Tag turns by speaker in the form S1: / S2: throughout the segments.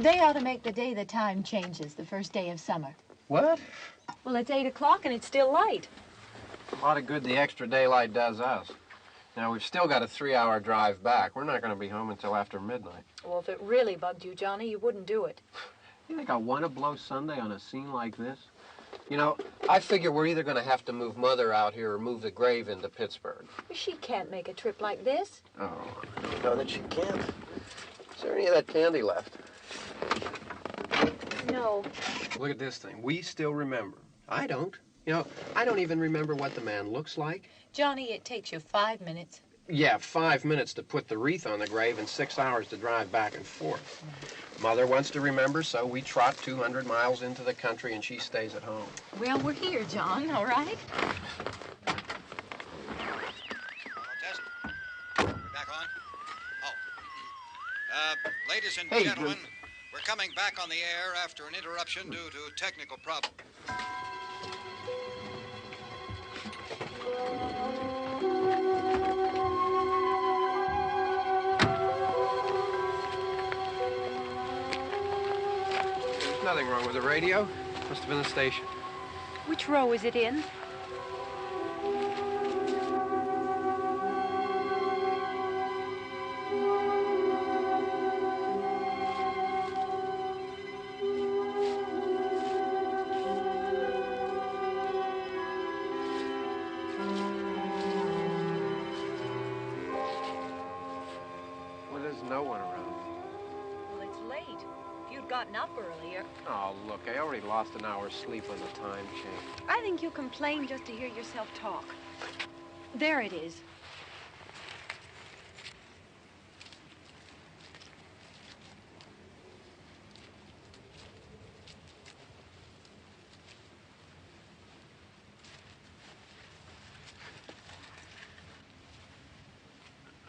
S1: They ought to make the day the time changes, the first day of summer.
S2: What?
S1: Well, it's 8 o'clock and it's still light.
S2: A lot of good the extra daylight does us. Now, we've still got a 3-hour drive back. We're not going to be home until after midnight.
S1: Well, if it really bugged you, Johnny, you wouldn't do it.
S2: You think I want to blow Sunday on a scene like this? You know, I figure we're either going to have to move Mother out here or move the grave into Pittsburgh.
S1: She can't make a trip like this.
S2: Oh, I don't know that she can't. Is there any of that candy left?
S1: No.
S2: Look at this thing. We still remember. I don't. You know, I don't even remember what the man looks like.
S1: Johnny, it takes you 5 minutes.
S2: Yeah, 5 minutes to put the wreath on the grave and 6 hours to drive back and forth. Mother wants to remember, so we trot 200 miles into the country and she stays at home.
S1: Well, we're here, John, all right?
S3: Test. We're back on? Oh. Ladies and gentlemen, we're coming back on the air after an interruption due to technical problems.
S2: There's nothing wrong with the radio. Must have been the station.
S1: Which row is it in?
S2: Well, there's no one around.
S1: Well, it's late. If you'd gotten up earlier.
S2: Oh, look, I already lost an hour's sleep on the time change.
S1: I think you complain just to hear yourself talk. There it is.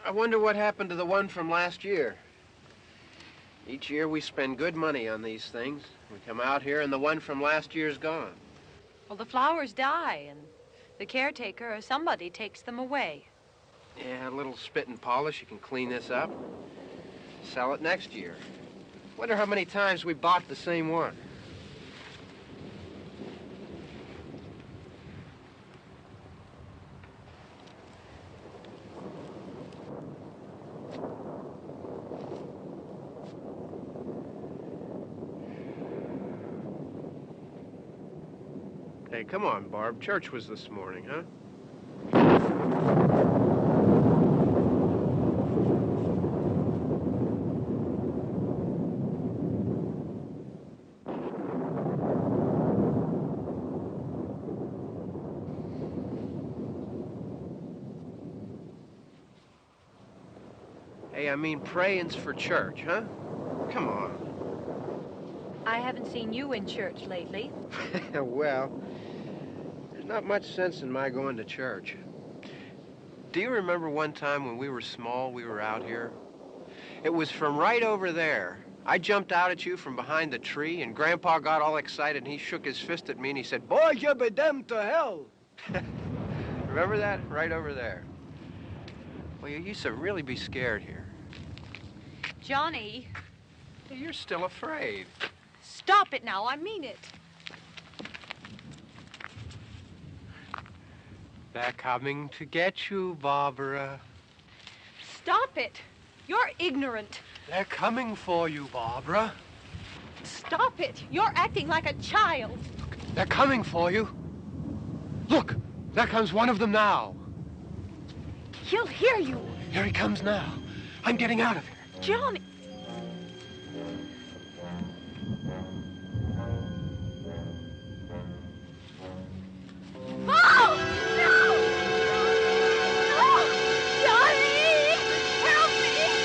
S2: I wonder what happened to the one from last year. Each year we spend good money on these things. We come out here and the one from last year's gone.
S1: Well, the flowers die, and the caretaker or somebody takes them away.
S2: Yeah, a little spit and polish. You can clean this up. Sell it next year. Wonder how many times we bought the same one. Hey, come on, Barb. Church was this morning, huh? Hey, I mean, praying's for church, huh? Come on.
S1: I haven't seen you in church lately.
S2: Well, there's not much sense in my going to church. Do you remember one time when we were small, we were out here? It was from right over there. I jumped out at you from behind the tree, and Grandpa got all excited, and he shook his fist at me, and he said, "Boy, you be damned to hell." Remember that? Right over there. Well, you used to really be scared here.
S1: Johnny.
S2: You're still afraid.
S1: Stop it now. I mean it.
S2: They're coming to get you, Barbara.
S1: Stop it. You're ignorant.
S2: They're coming for you, Barbara.
S1: Stop it. You're acting like a child.
S2: They're coming for you. Look, there comes one of them now.
S1: He'll hear you.
S2: Here he comes now. I'm getting out of here.
S1: Johnny. Oh! No! No! Johnny! Help me!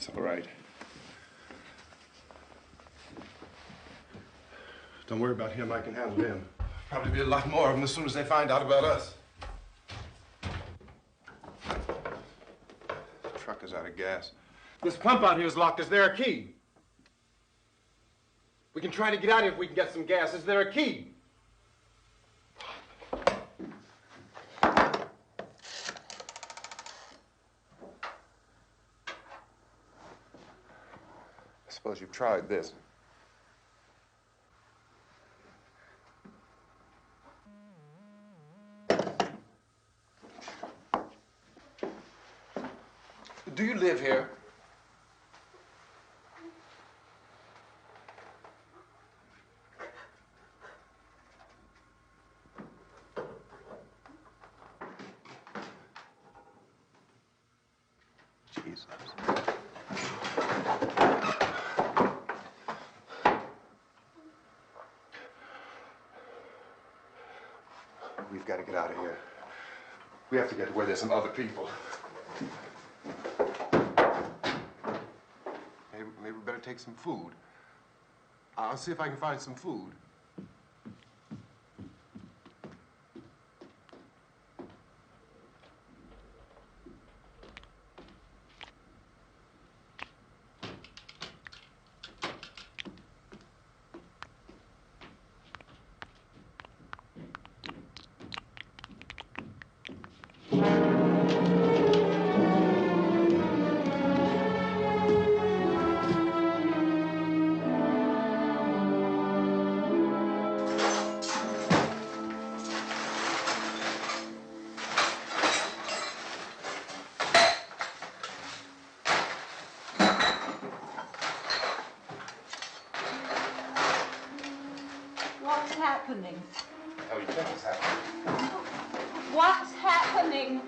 S4: It's all right. Don't worry about him. I can handle him. Probably be a lot more of them as soon as they find out about us. The truck is out of gas. This pump out here is locked. Is there a key? We can try to get out here if we can get some gas. Is there a key? I suppose you've tried this. Do you live here? Jesus. We've got to get out of here. We have to get to where there's some other people. Maybe we better take some food. I'll see if I can find some food.
S1: What's happening?
S4: Oh, you think it's happening?
S1: What's happening?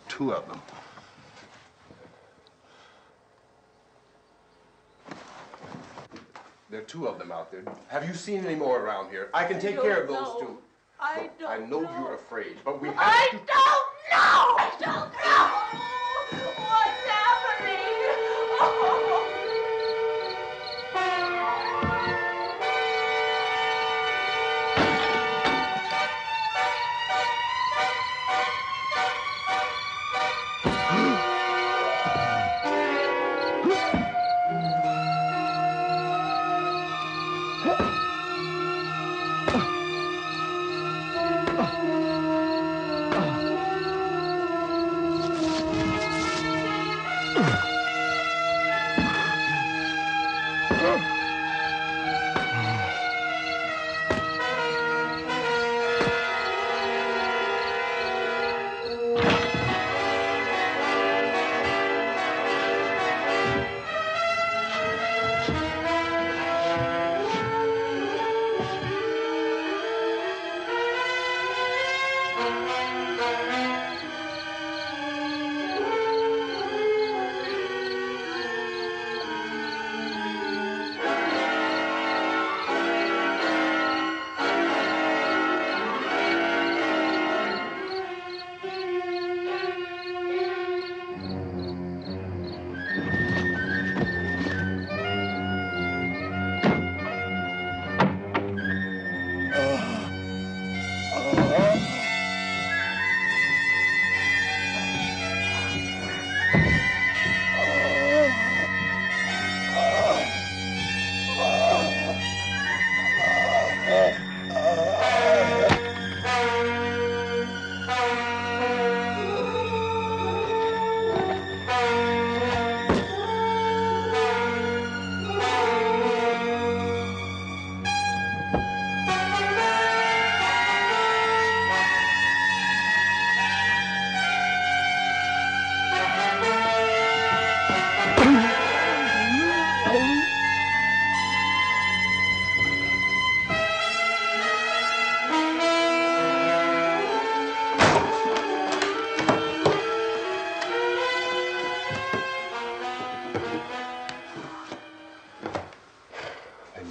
S4: Two of them. There are two of them out there. Have you seen any more around here? I can take care of those two.
S1: I
S4: Look, I know you're afraid, but we have
S1: I
S4: to...
S1: don't know! I don't know! What's happening? Oh.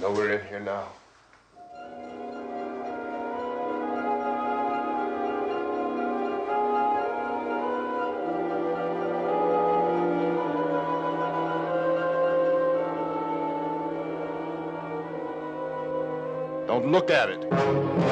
S4: know we're in here now. Don't look at it.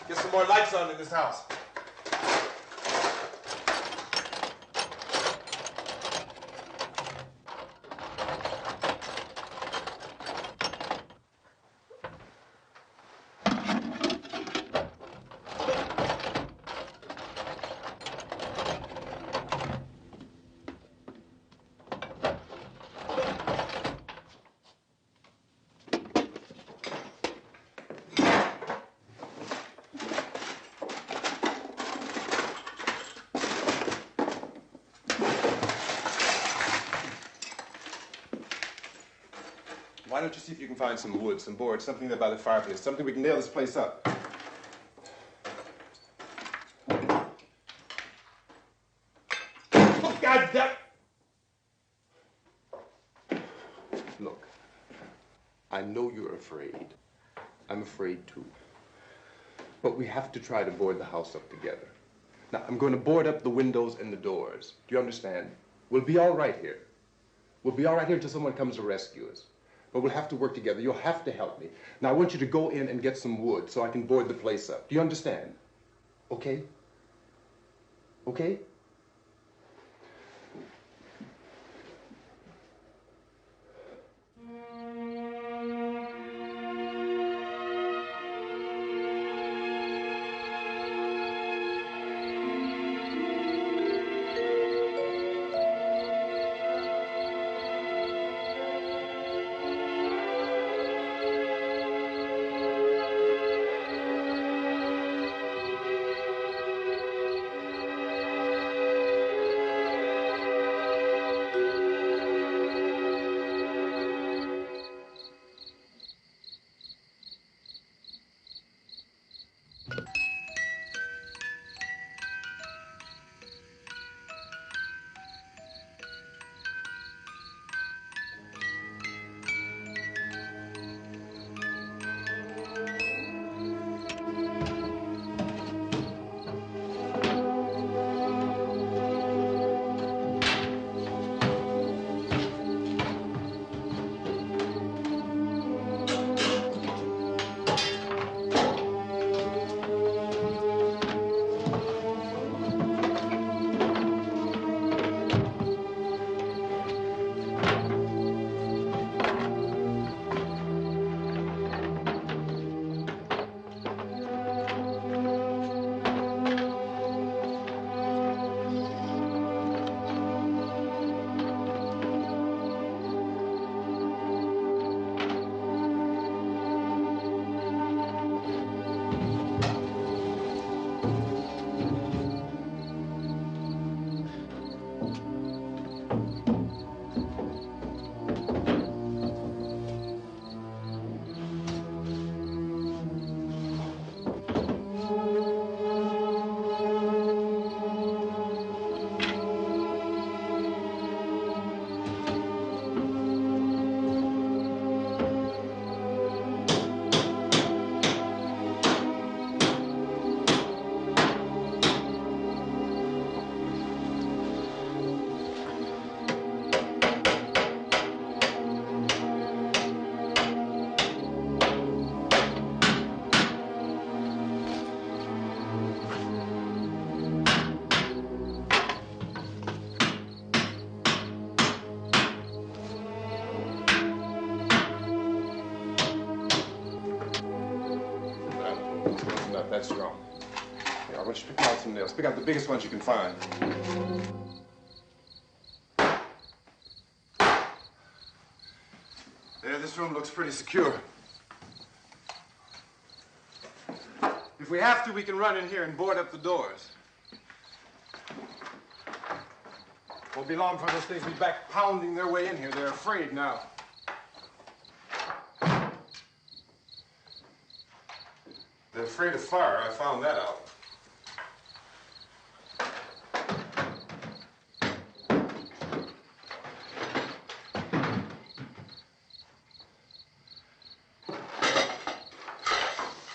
S4: Get some more lights on in this house. Why don't you see if you can find some wood, some boards, something there by the fireplace, something we can nail this place up. Oh, God damn! Look, I know you're afraid. I'm afraid too. But we have to try to board the house up together. Now, I'm going to board up the windows and the doors. Do you understand? We'll be all right here. We'll be all right here until someone comes to rescue us. But we'll have to work together. You'll have to help me. Now, I want you to go in and get some wood so I can board the place up. Do you understand? Okay? Okay? up that strong. Here, I want you to pick out some nails. Pick out the biggest ones you can find. There, this room looks pretty secure. If we have to, we can run in here and board up the doors. Won't be long for those things to be back pounding their way in here. They're afraid now. They're afraid of fire. I found that out.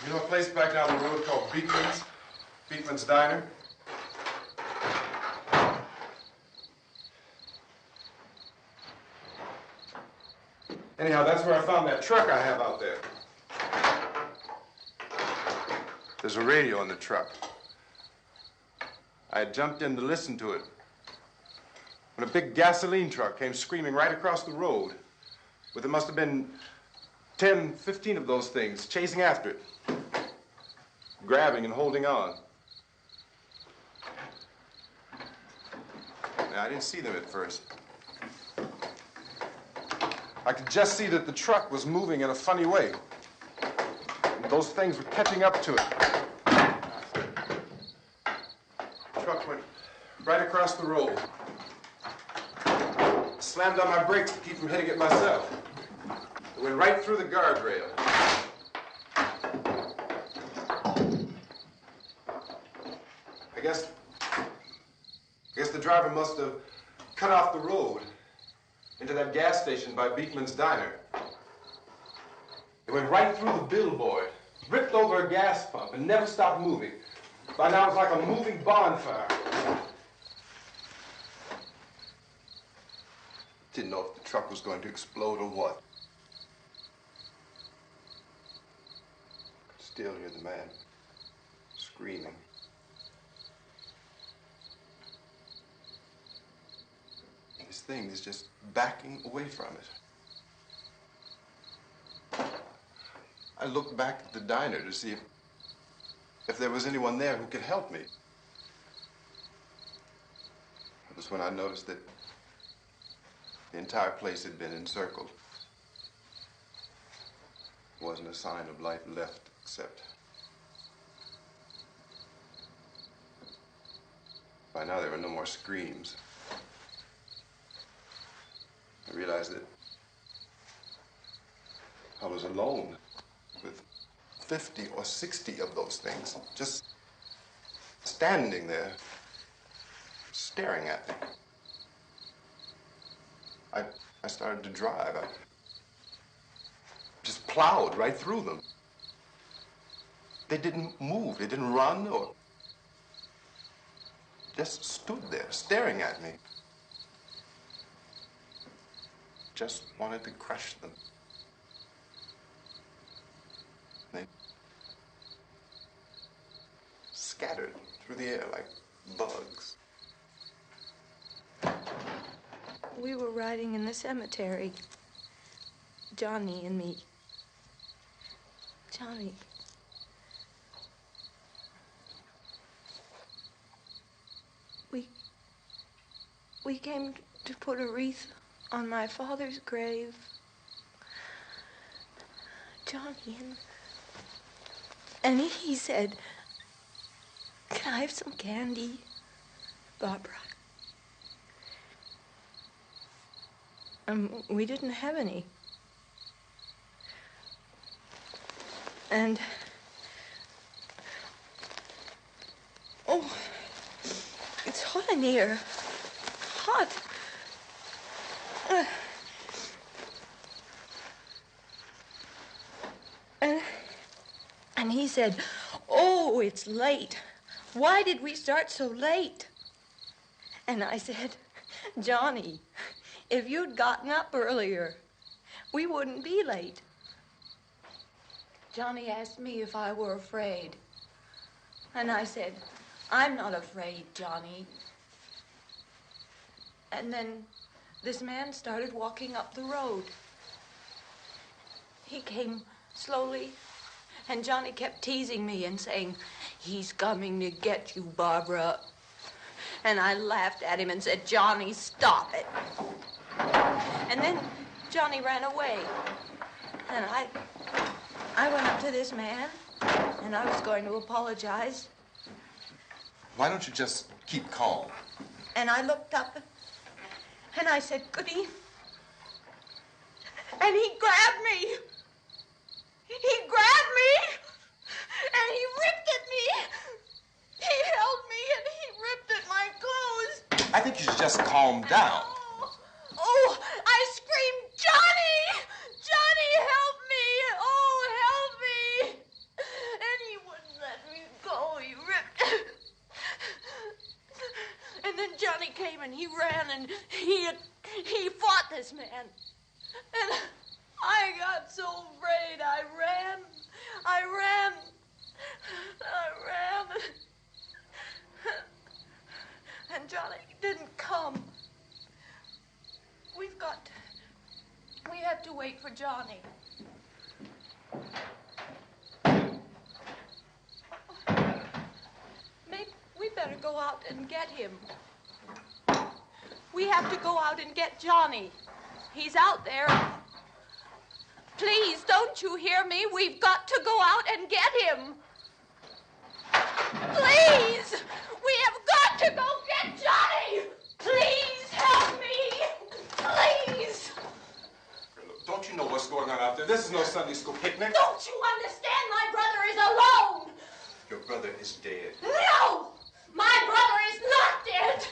S4: You know a place back down the road called Beekman's? Beekman's Diner? Anyhow, that's where I found that truck I have out there. There's a radio in the truck. I had jumped in to listen to it when a big gasoline truck came screaming right across the road. But there must have been 10, 15 of those things chasing after it, grabbing and holding on. Now, I didn't see them at first. I could just see that the truck was moving in a funny way. And those things were catching up to it. The truck went right across the road. Slammed on my brakes to keep from hitting it myself. It went right through the guardrail. I guess the driver must have cut off the road into that gas station by Beekman's Diner. It went right through the billboard, ripped over a gas pump, and never stopped moving. By now, it's like a moving bonfire. Didn't know if the truck was going to explode or what. Could still hear the man screaming. This thing is just backing away from it. I looked back at the diner to see if there was anyone there who could help me. It was when I noticed that the entire place had been encircled. There wasn't a sign of life left except by now there were no more screams. I realized that I was alone with 50 or 60 of those things, just standing there, staring at me. I started to drive. I just plowed right through them. They didn't move. They didn't run or just stood there, staring at me. Just wanted to crush them. They scattered through the air like bugs.
S5: We were riding in the cemetery, Johnny and me. Johnny. We came to put a wreath on my father's grave. Johnny, and he said, "Can I have some candy, Barbara?" We didn't have any. And, oh, it's hot in here. Hot. And he said, "Oh, it's late. Why did we start so late?" And I said, "Johnny, if you'd gotten up earlier, we wouldn't be late." Johnny asked me if I were afraid. And I said, "I'm not afraid, Johnny." And then this man started walking up the road. He came slowly And Johnny kept teasing me and saying, "He's coming to get you, Barbara." And I laughed at him and said, "Johnny, stop it." And then Johnny ran away. And I went up to this man, and I was going to apologize.
S4: Why don't you just keep calm?
S5: And I looked up, and I said, "Goody." And he grabbed me. He grabbed me, and he ripped at me. He held me, and he ripped at my clothes.
S4: I think you should just calm down.
S5: Oh, I screamed, "Johnny! Johnny, help me! Oh, help me!" And he wouldn't let me go. He ripped. And then Johnny came and he ran and he fought this man. And I got so afraid. I ran. And Johnny didn't come. We have to wait for Johnny. We better go out and get him. We have to go out and get Johnny. He's out there. Please, don't you hear me? We've got to go out and get him. Please! We have got to go get Johnny! Please help me! Please!
S4: Don't you know what's going on out there? This is no Sunday school picnic.
S5: Don't you understand? My brother is alone!
S4: Your brother is dead.
S5: No! My brother is not dead!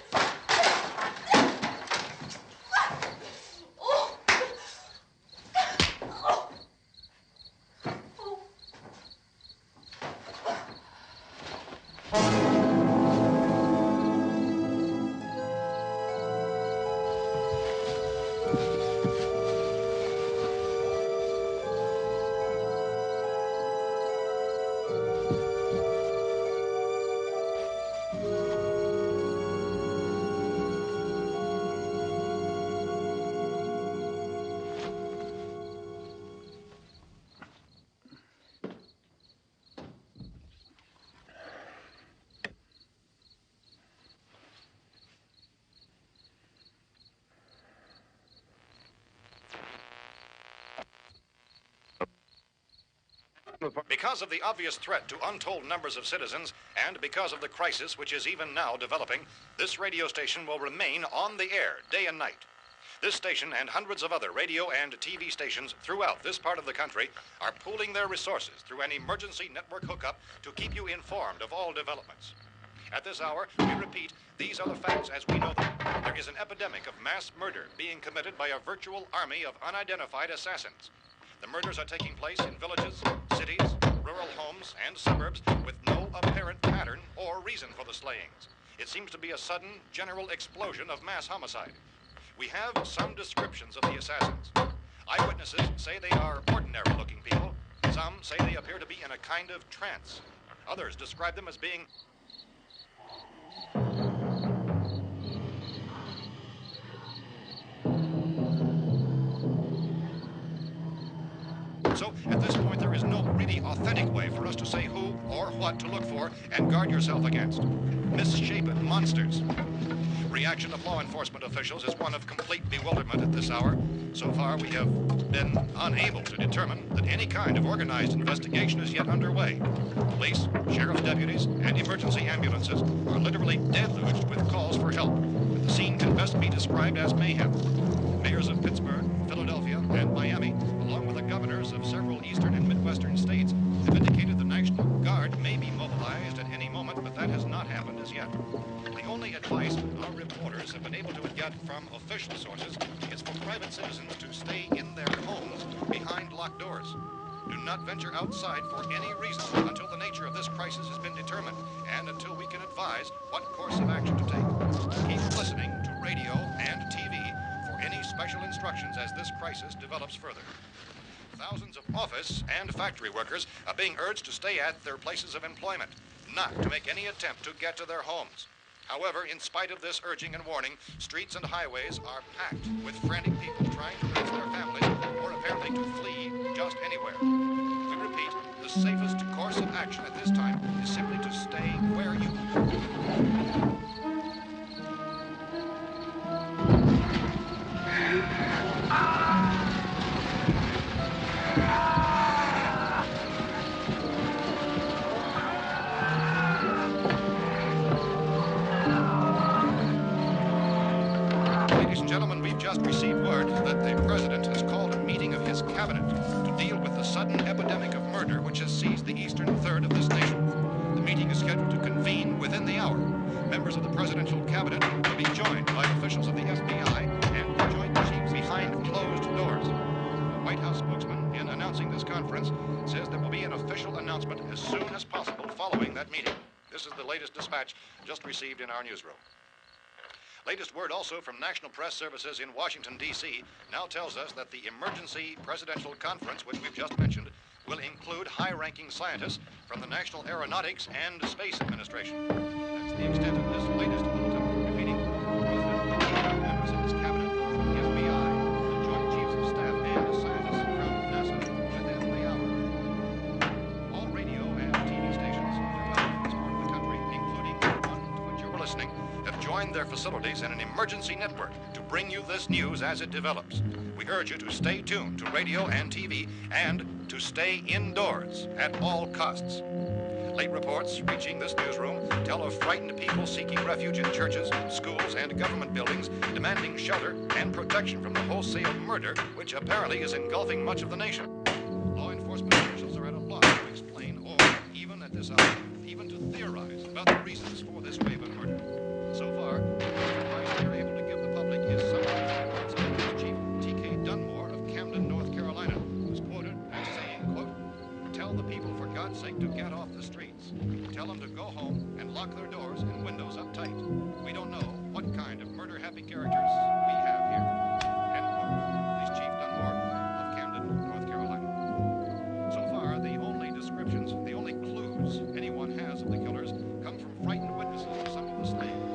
S5: Oh. Oh.
S3: Because of the obvious threat to untold numbers of citizens, and because of the crisis which is even now developing, this radio station will remain on the air day and night. This station and hundreds of other radio and TV stations throughout this part of the country are pooling their resources through an emergency network hookup to keep you informed of all developments. At this hour, we repeat, these are the facts as we know them. There is an epidemic of mass murder being committed by a virtual army of unidentified assassins. The murders are taking place in villages, cities, rural homes, and suburbs with no apparent pattern or reason for the slayings. It seems to be a sudden, general explosion of mass homicide. We have some descriptions of the assassins. Eyewitnesses say they are ordinary-looking people. Some say they appear to be in a kind of trance. Others describe them as being... So, at this point, there is no really authentic way for us to say who or what to look for and guard yourself against. Misshapen monsters. Reaction of law enforcement officials is one of complete bewilderment at this hour. So far, we have been unable to determine that any kind of organized investigation is yet underway. Police, sheriff's deputies, and emergency ambulances are literally deluged with calls for help. The scene can best be described as mayhem. Mayors of Pittsburgh, Philadelphia, and Miami, along with the governors of several eastern and midwestern states, have indicated the National Guard may be mobilized at any moment, but that has not happened as yet. The only advice our reporters have been able to get from official sources is for private citizens to stay in their homes behind locked doors. Do not venture outside for any reason until the nature of this crisis has been determined and until we can advise what course of action to take. Keep listening to radio and TV for any special instructions as this crisis develops further. Thousands of office and factory workers are being urged to stay at their places of employment, not to make any attempt to get to their homes. However, in spite of this urging and warning, streets and highways are packed with frantic people trying to reach their families or apparently to flee just anywhere. We repeat, the safest course of action at this time is simply to stay where you Ladies and gentlemen, we've just received word that the president has called a meeting of his cabinet to deal with the sudden epidemic of murder which has seized the eastern third of this nation. The meeting is scheduled to convene within the hour. Members of the presidential cabinet will be joined by officials of the FBI and the Joint Chiefs behind closed doors. The White House spokesman, in announcing this conference, says there will be an official announcement as soon as possible following that meeting. This is the latest dispatch just received in our newsroom. Latest word also from National Press Services in Washington, D.C. now tells us that the emergency presidential conference, which we've just mentioned, will include high-ranking scientists from the National Aeronautics and Space Administration. That's the extent of this latest bulletin, repeating the president, members of his cabinet, the FBI, the Joint Chiefs of Staff, and scientists from NASA within the hour. All radio and TV stations throughout this part of the country, including the one to which you're listening, have joined their facilities in an emergency network to bring you this news as it develops. We urge you to stay tuned to radio and TV and to stay indoors at all costs. Late reports reaching this newsroom tell of frightened people seeking refuge in churches, schools, and government buildings, demanding shelter and protection from the wholesale murder which apparently is engulfing much of the nation. Law enforcement officials are at a loss to explain or, even at this hour, even to theorize about the reasons for this wave of murder. So far, the advice we're able to give the public is summarized by Police Chief T.K. Dunmore of Camden, North Carolina, who's quoted as saying, quote, "Tell the people, for God's sake, to get off the streets. Tell them to go home and lock their doors and windows up tight. We don't know what kind of murder-happy characters we have here." End quote. Police Chief Dunmore of Camden, North Carolina. So far, the only descriptions, the only clues anyone has of the killers come from frightened witnesses of some of the slayings.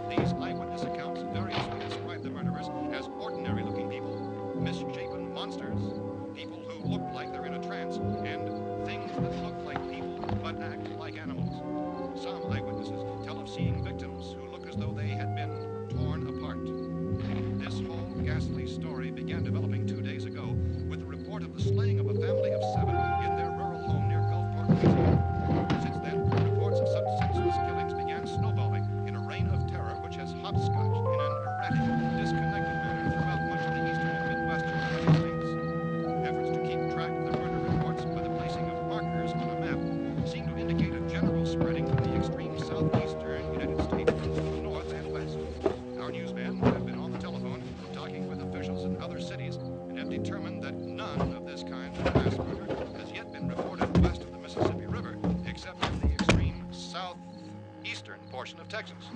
S3: These eyewitness accounts variously describe the murderers as ordinary-looking people, misshapen monsters, people who look like they're in a trance, and things that look like people but act like animals. Some eyewitnesses tell of seeing victims who look as though they had been torn apart. This whole ghastly story began developing 2 days ago with the report of the slaying of a family of 7 in their rural home near Gulfport, Louisiana. Since then, reports of such senseless killings began snowballing in a reign of terror which has hopscotched in an erratic, disconnected manner throughout much of the eastern and midwestern United States. Efforts to keep track of the murder reports by the placing of markers on a map seem to indicate a general spreading from the extreme southeastern United States to the north and west. Our newsmen have been on the telephone talking with officials in other cities and have determined that none of this kind of mass murder has yet been reported west of the Mississippi River, except in the extreme southeastern portion of Texas.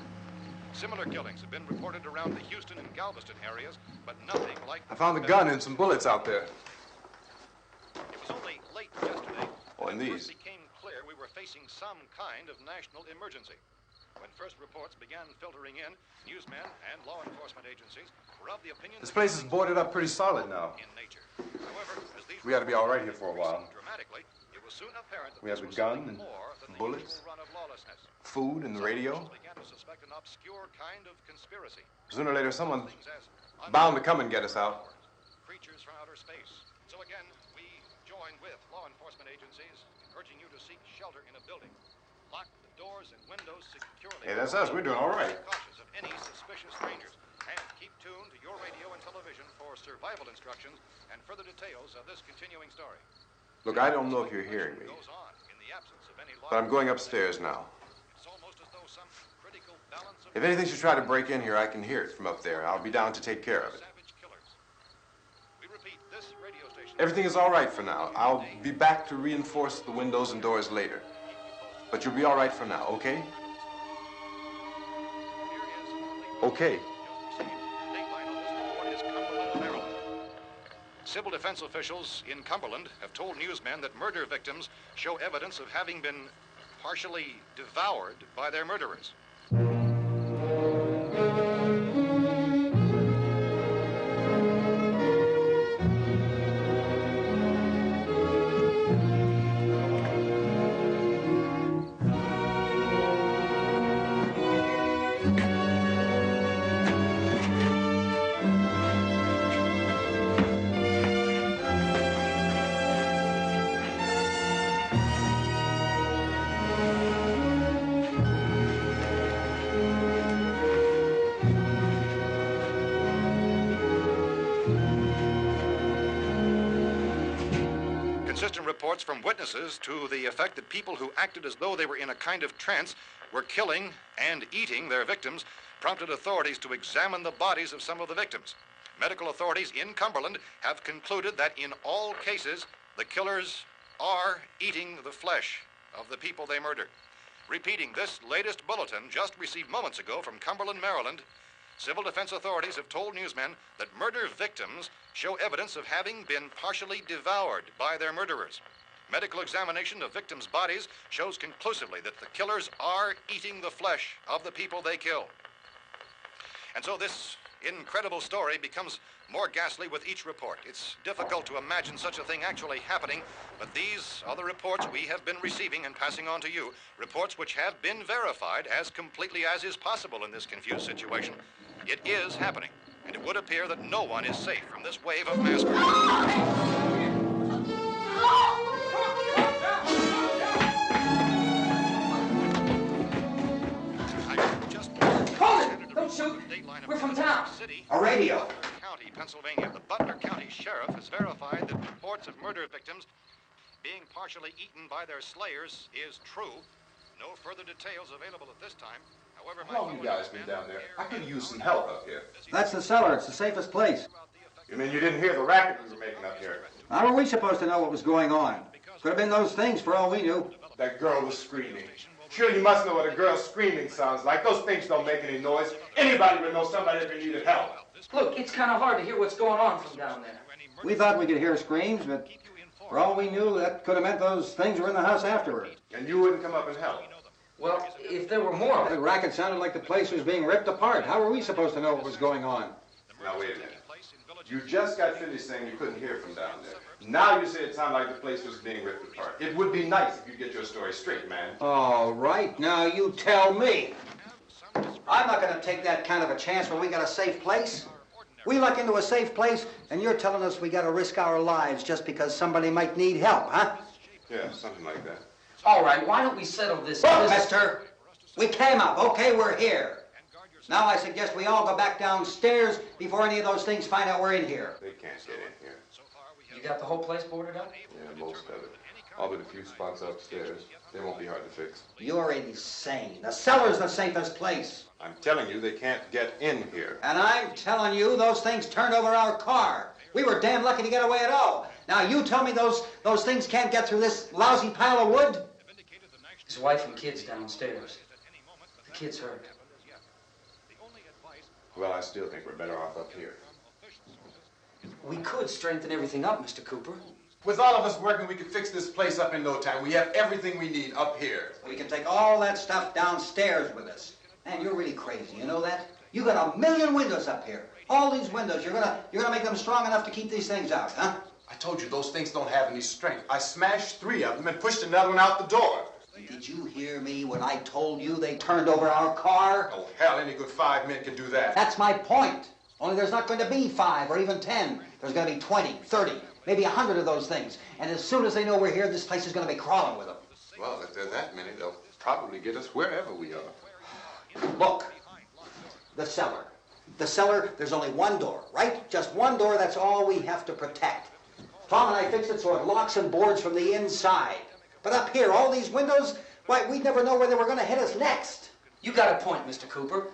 S3: Similar killings have been reported around the Houston and Galveston areas, but nothing like...
S4: I found a gun and some bullets out there.
S3: It was only late yesterday
S4: Oh, and
S3: that it
S4: these.
S3: first became clear we were facing some kind of national emergency. When first reports began filtering in, newsmen and law enforcement agencies were of the opinion
S4: This
S3: that
S4: place is boarded up pretty solid now.
S3: in nature. However, as these
S4: We ought to be all right here for a while.
S3: dramatically, it was soon apparent that
S4: We have
S3: this
S4: the
S3: was
S4: gun
S3: something
S4: and
S3: more than the
S4: bullets.
S3: usual run of lawlessness.
S4: Food and the
S3: Some
S4: radio.
S3: officials began to suspect an obscure kind of conspiracy.
S4: Sooner or later, someone's
S3: Things as
S4: bound to come and get us out.
S3: creatures from outer space. So again, we join with law enforcement agencies urging you to seek shelter in a building. Lock the doors and windows securely.
S4: Hey, that's us. We're doing all right.
S3: Be cautious of any suspicious strangers. And keep tuned to your radio and television for survival instructions and further details of this continuing story.
S4: Look, I don't know if you're hearing me,
S3: Goes on in the absence of any
S4: but I'm going upstairs now.
S3: It's almost as though some critical balance of
S4: If anything should try to break in here, I can hear it from up there. I'll be down to take care of it.
S3: savage killers. We repeat, this radio station.
S4: Everything is all right for now. I'll be back to reinforce the windows and doors later. But you'll be all right for now, okay? Okay.
S3: Civil defense officials in Cumberland have told newsmen that murder victims show evidence of having been partially devoured by their murderers. Consistent reports from witnesses to the effect that people who acted as though they were in a kind of trance were killing and eating their victims prompted authorities to examine the bodies of some of the victims. Medical authorities in Cumberland have concluded that in all cases, the killers are eating the flesh of the people they murdered. Repeating this latest bulletin just received moments ago from Cumberland, Maryland, civil defense authorities have told newsmen that murder victims show evidence of having been partially devoured by their murderers. Medical examination of victims' bodies shows conclusively that the killers are eating the flesh of the people they kill. And so this incredible story becomes more ghastly with each report. It's difficult to imagine such a thing actually happening, but these are the reports we have been receiving and passing on to you, reports which have been verified as completely as is possible in this confused situation. It is happening, and it would appear that no one is safe from this wave of mass murder.
S6: Shoot. We're from town.
S7: A radio.
S3: County, Pennsylvania. The Butler County Sheriff has verified that reports of murder victims being partially eaten by their slayers is true. No further details available at this time. However,
S4: How long have you guys been down there? I could use some help up here.
S7: That's the cellar. It's the safest place.
S4: You mean you didn't hear the racket we were making up here?
S7: How were we supposed to know what was going on? Could have been those things for all we knew.
S4: That girl was screaming. Sure, you must know what a girl screaming sounds like. Those things don't make any noise. Anybody would know somebody ever needed help.
S6: Look, it's kind of hard to hear what's going on from down there.
S7: We thought we could hear screams, but for all we knew, that could have meant those things were in the house afterward.
S4: And you wouldn't come up and help?
S6: Well, if there were more of
S7: The
S6: it.
S7: racket sounded like the place was being ripped apart. How were we supposed to know what was going on?
S4: Now, wait a minute. You just got finished saying you couldn't hear from down there. Now you say it sounded like the place was being ripped apart. It would be nice if you get your story straight, man.
S7: All right, now you tell me. I'm not going to take that kind of a chance when we got a safe place. We luck into a safe place, and you're telling us we got to risk our lives just because somebody might need help, huh?
S4: Yeah, something like that.
S6: All right, why don't we settle this?
S7: Look, mister, we came up. Okay, we're here. Now I suggest we all go back downstairs before any of those things find out we're in here.
S4: They can't get in here.
S6: You got the whole place boarded up?
S4: Yeah, most of it. All but a few spots upstairs. They won't be hard to fix.
S7: You're insane. The cellar's the safest place.
S4: I'm telling you, they can't get in here.
S7: And I'm telling you, those things turned over our car. We were damn lucky to get away at all. Now you tell me those things can't get through this lousy pile of wood?
S6: His wife and kids downstairs. The kid's hurt.
S4: Well, I still think we're better off up here.
S6: We could strengthen everything up, Mr. Cooper.
S8: With all of us working, we could fix this place up in no time. We have everything we need up here.
S7: We can take all that stuff downstairs with us. Man, you're really crazy, you know that? You got 1,000,000 windows up here. All these windows, you're gonna make them strong enough to keep these things out, huh?
S8: I told you those things don't have any strength. I smashed 3 of them and pushed another one out the door.
S7: Did you hear me when I told you they turned over our car?
S8: Oh, hell, any good 5 men can do that.
S7: That's my point. Only there's not going to be 5 or even 10. There's going to be 20, 30, maybe 100 of those things. And as soon as they know we're here, this place is going to be crawling with them.
S4: Well, if there are that many, they'll probably get us wherever we are.
S7: Look, the cellar. The cellar, there's only one door, right? Just one door, that's all we have to protect. Tom and I fixed it so it locks and boards from the inside. But up here, all these windows, why, we'd never know where they were going to hit us next.
S6: You got a point, Mr. Cooper.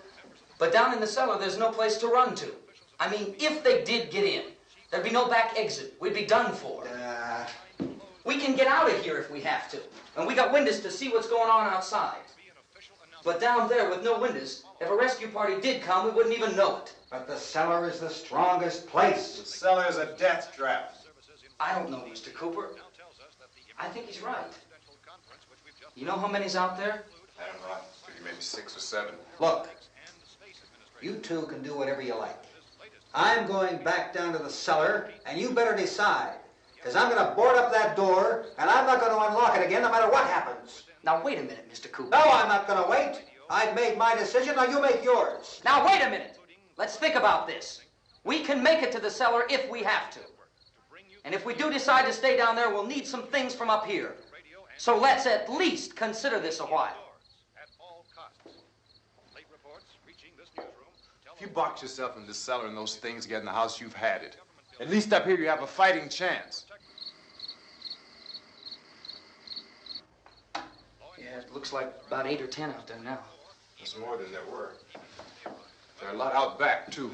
S6: But down in the cellar, there's no place to run to. I mean, if they did get in, there'd be no back exit. We'd be done for. We can get out of here if we have to. And we got windows to see what's going on outside. But down there with no windows, if a rescue party did come, we wouldn't even know it.
S7: But the cellar is the strongest place.
S8: The cellar is a death trap.
S6: I don't know, Mr. Cooper. I think he's right. You know how many's out there?
S8: I don't know. Maybe 6 or 7.
S7: Look, you two can do whatever you like. I'm going back down to the cellar, and you better decide. Because I'm going to board up that door, and I'm not going to unlock it again no matter what happens.
S6: Now, wait a minute, Mr. Cooper.
S7: No, I'm not going to wait. I've made my decision, now you make yours.
S6: Now, wait a minute. Let's think about this. We can make it to the cellar if we have to. And if we do decide to stay down there, we'll need some things from up here. So let's at least consider this a while.
S8: If you box yourself in this cellar and those things get in the house, you've had it. At least up here you have a fighting chance.
S6: Yeah, it looks like about 8 or 10 out there now.
S8: There's more than there were. There are a lot out back, too.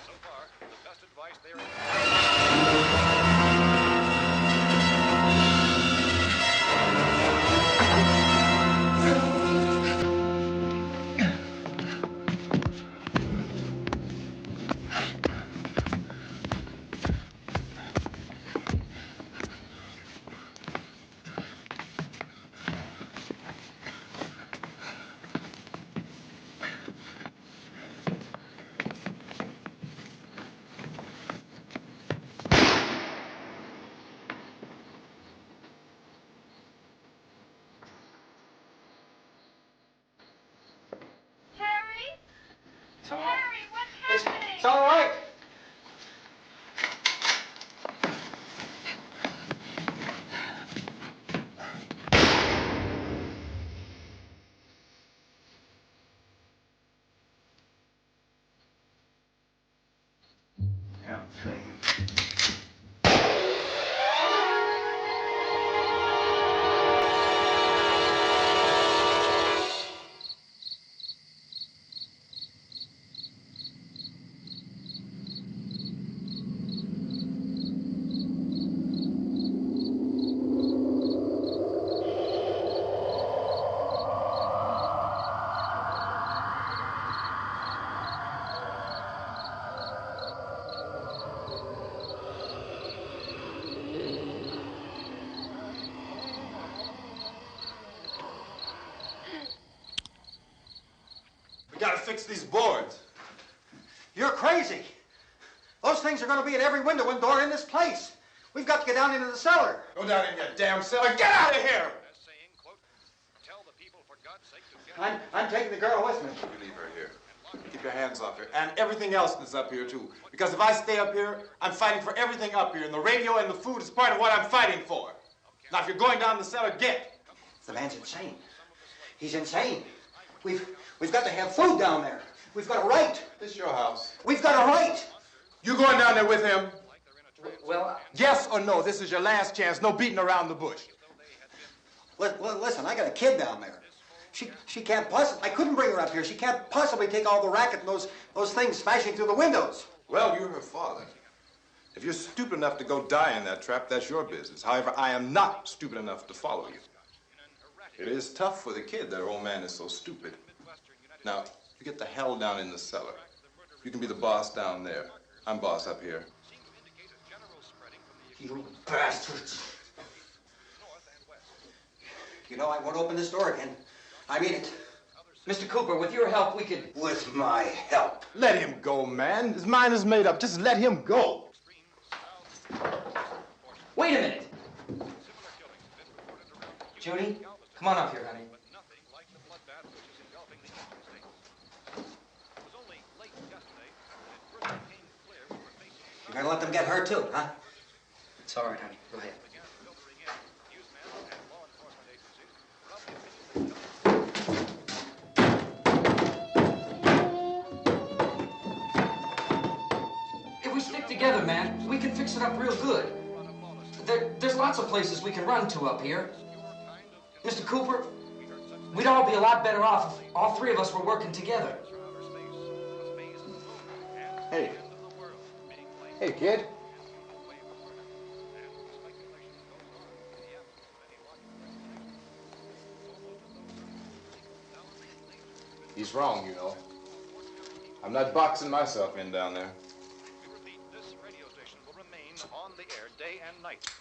S3: So far, the best advice there
S7: It's all right.
S8: We gotta fix these boards.
S7: You're crazy. Those things are going to be at every window and door in this place. We've got to get down into the cellar.
S8: Go down in your damn cellar. Get out of here!
S3: saying, quote, tell the people for God's sake to get
S7: I'm taking the girl with me.
S8: You leave her here. Keep your hands off her. And everything else that's up here, too. Because if I stay up here, I'm fighting for everything up here. And the radio and the food is part of what I'm fighting for. Now, if you're going down the cellar, get.
S7: The man's insane. He's insane. We've got to have food down there. We've got a right.
S8: This is your house.
S7: We've got a right.
S8: You going down there with him?
S6: Well,
S8: Yes or no? This is your last chance. No beating around the bush.
S7: Listen, I got a kid down there. She can't possibly. I couldn't bring her up here. She can't possibly take all the racket and those things smashing through the windows.
S8: Well, you're her father. If you're stupid enough to go die in that trap, that's your business. However, I am not stupid enough to follow you. It is tough for the kid that her old man is so stupid. Now, you get the hell down in the cellar. You can be the boss down there. I'm boss up here.
S7: You bastards. You know, I won't open this door again. I mean it.
S6: Mr. Cooper, with your help, we could...
S7: With my help.
S8: Let him go, man. His mind is made up. Just let him go.
S6: Wait a minute. Judy, come on up here, honey.
S7: You're gonna let them get hurt too, huh?
S6: It's all right, honey. Go ahead. If we stick together, man, we can fix it up real good. There's lots of places we can run to up here. Mr. Cooper, we'd all be a lot better off if all three of us were working together.
S8: Hey. Hey, kid. He's wrong, you know. I'm not boxing myself in down there.
S3: We repeat, this radio station will remain on the air day and night.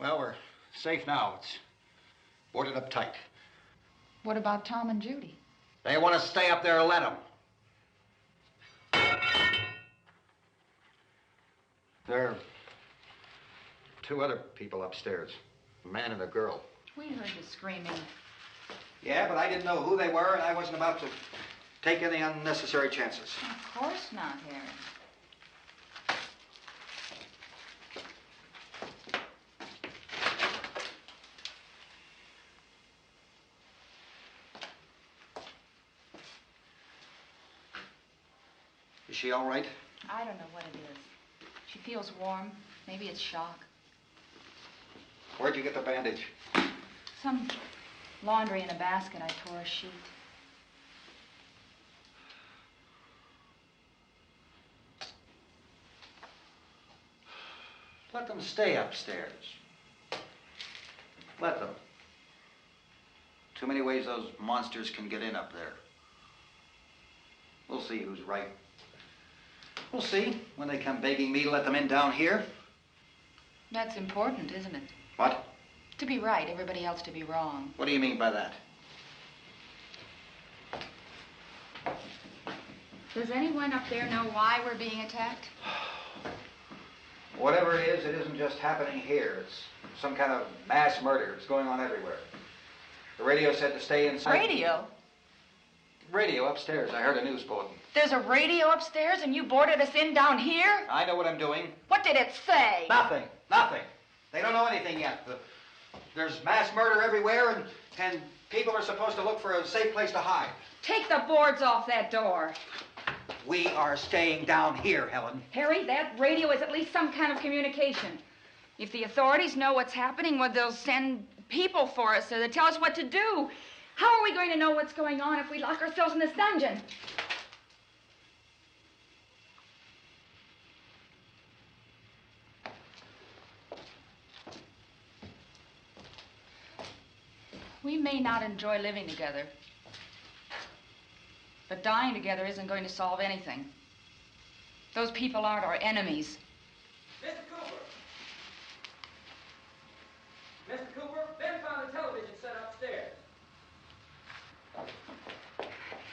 S7: Well, we're safe now. It's boarded up tight.
S9: What about Tom and Judy?
S7: They want to stay up there, let them. There are two other people upstairs, a man and a girl.
S9: We heard the screaming.
S7: Yeah, but I didn't know who they were, and I wasn't about to take any unnecessary chances.
S9: Of course not, Harry.
S7: Is she all right?
S9: I don't know what it is. She feels warm. Maybe it's shock.
S7: Where'd you get the bandage?
S9: Some laundry in a basket. I tore a sheet.
S7: Let them stay upstairs. Let them. Too many ways those monsters can get in up there. We'll see who's right. We'll see when they come begging me to let them in down here.
S9: That's important, isn't it?
S7: What?
S9: To be right, everybody else to be wrong.
S7: What do you mean by that?
S9: Does anyone up there know why we're being attacked?
S7: Whatever it isn't just happening here. It's some kind of mass murder. It's going on everywhere. The radio said to stay inside.
S9: Radio?
S7: Radio upstairs. I heard a news bulletin.
S9: There's a radio upstairs and you boarded us in down here?
S7: I know what I'm doing.
S9: What did it say?
S7: Nothing. Nothing. They don't know anything yet. There's mass murder everywhere, and people are supposed to look for a safe place to hide.
S9: Take the boards off that door.
S7: We are staying down here, Helen.
S9: Harry, that radio is at least some kind of communication. If the authorities know what's happening, well, they'll send people for us to tell us what to do. How are we going to know what's going on if we lock ourselves in this dungeon? We may not enjoy living together, but dying together isn't going to solve anything. Those people aren't our enemies.
S6: Mr. Cooper! Mr. Cooper, Ben found a television set upstairs.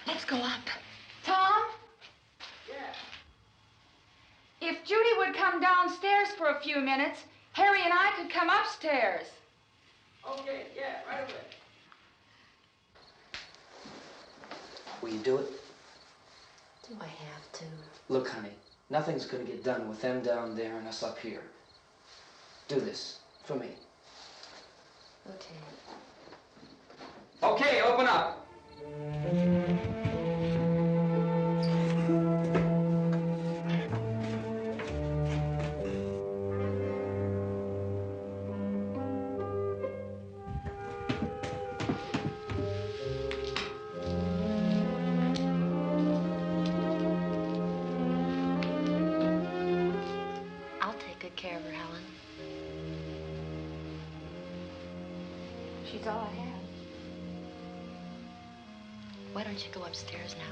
S9: Let's go up. Tom?
S6: Yeah.
S9: If Judy would come downstairs for a few minutes, Harry and I could come upstairs.
S6: Okay, yeah, right away.
S10: Will you do it?
S5: Do I have to?
S10: Look, honey, nothing's gonna get done with them down there and us up here. Do this, for me.
S5: Okay.
S6: Okay, open up.
S5: I'll take good care of her, Helen.
S9: She's all I have.
S5: Why don't you go upstairs now?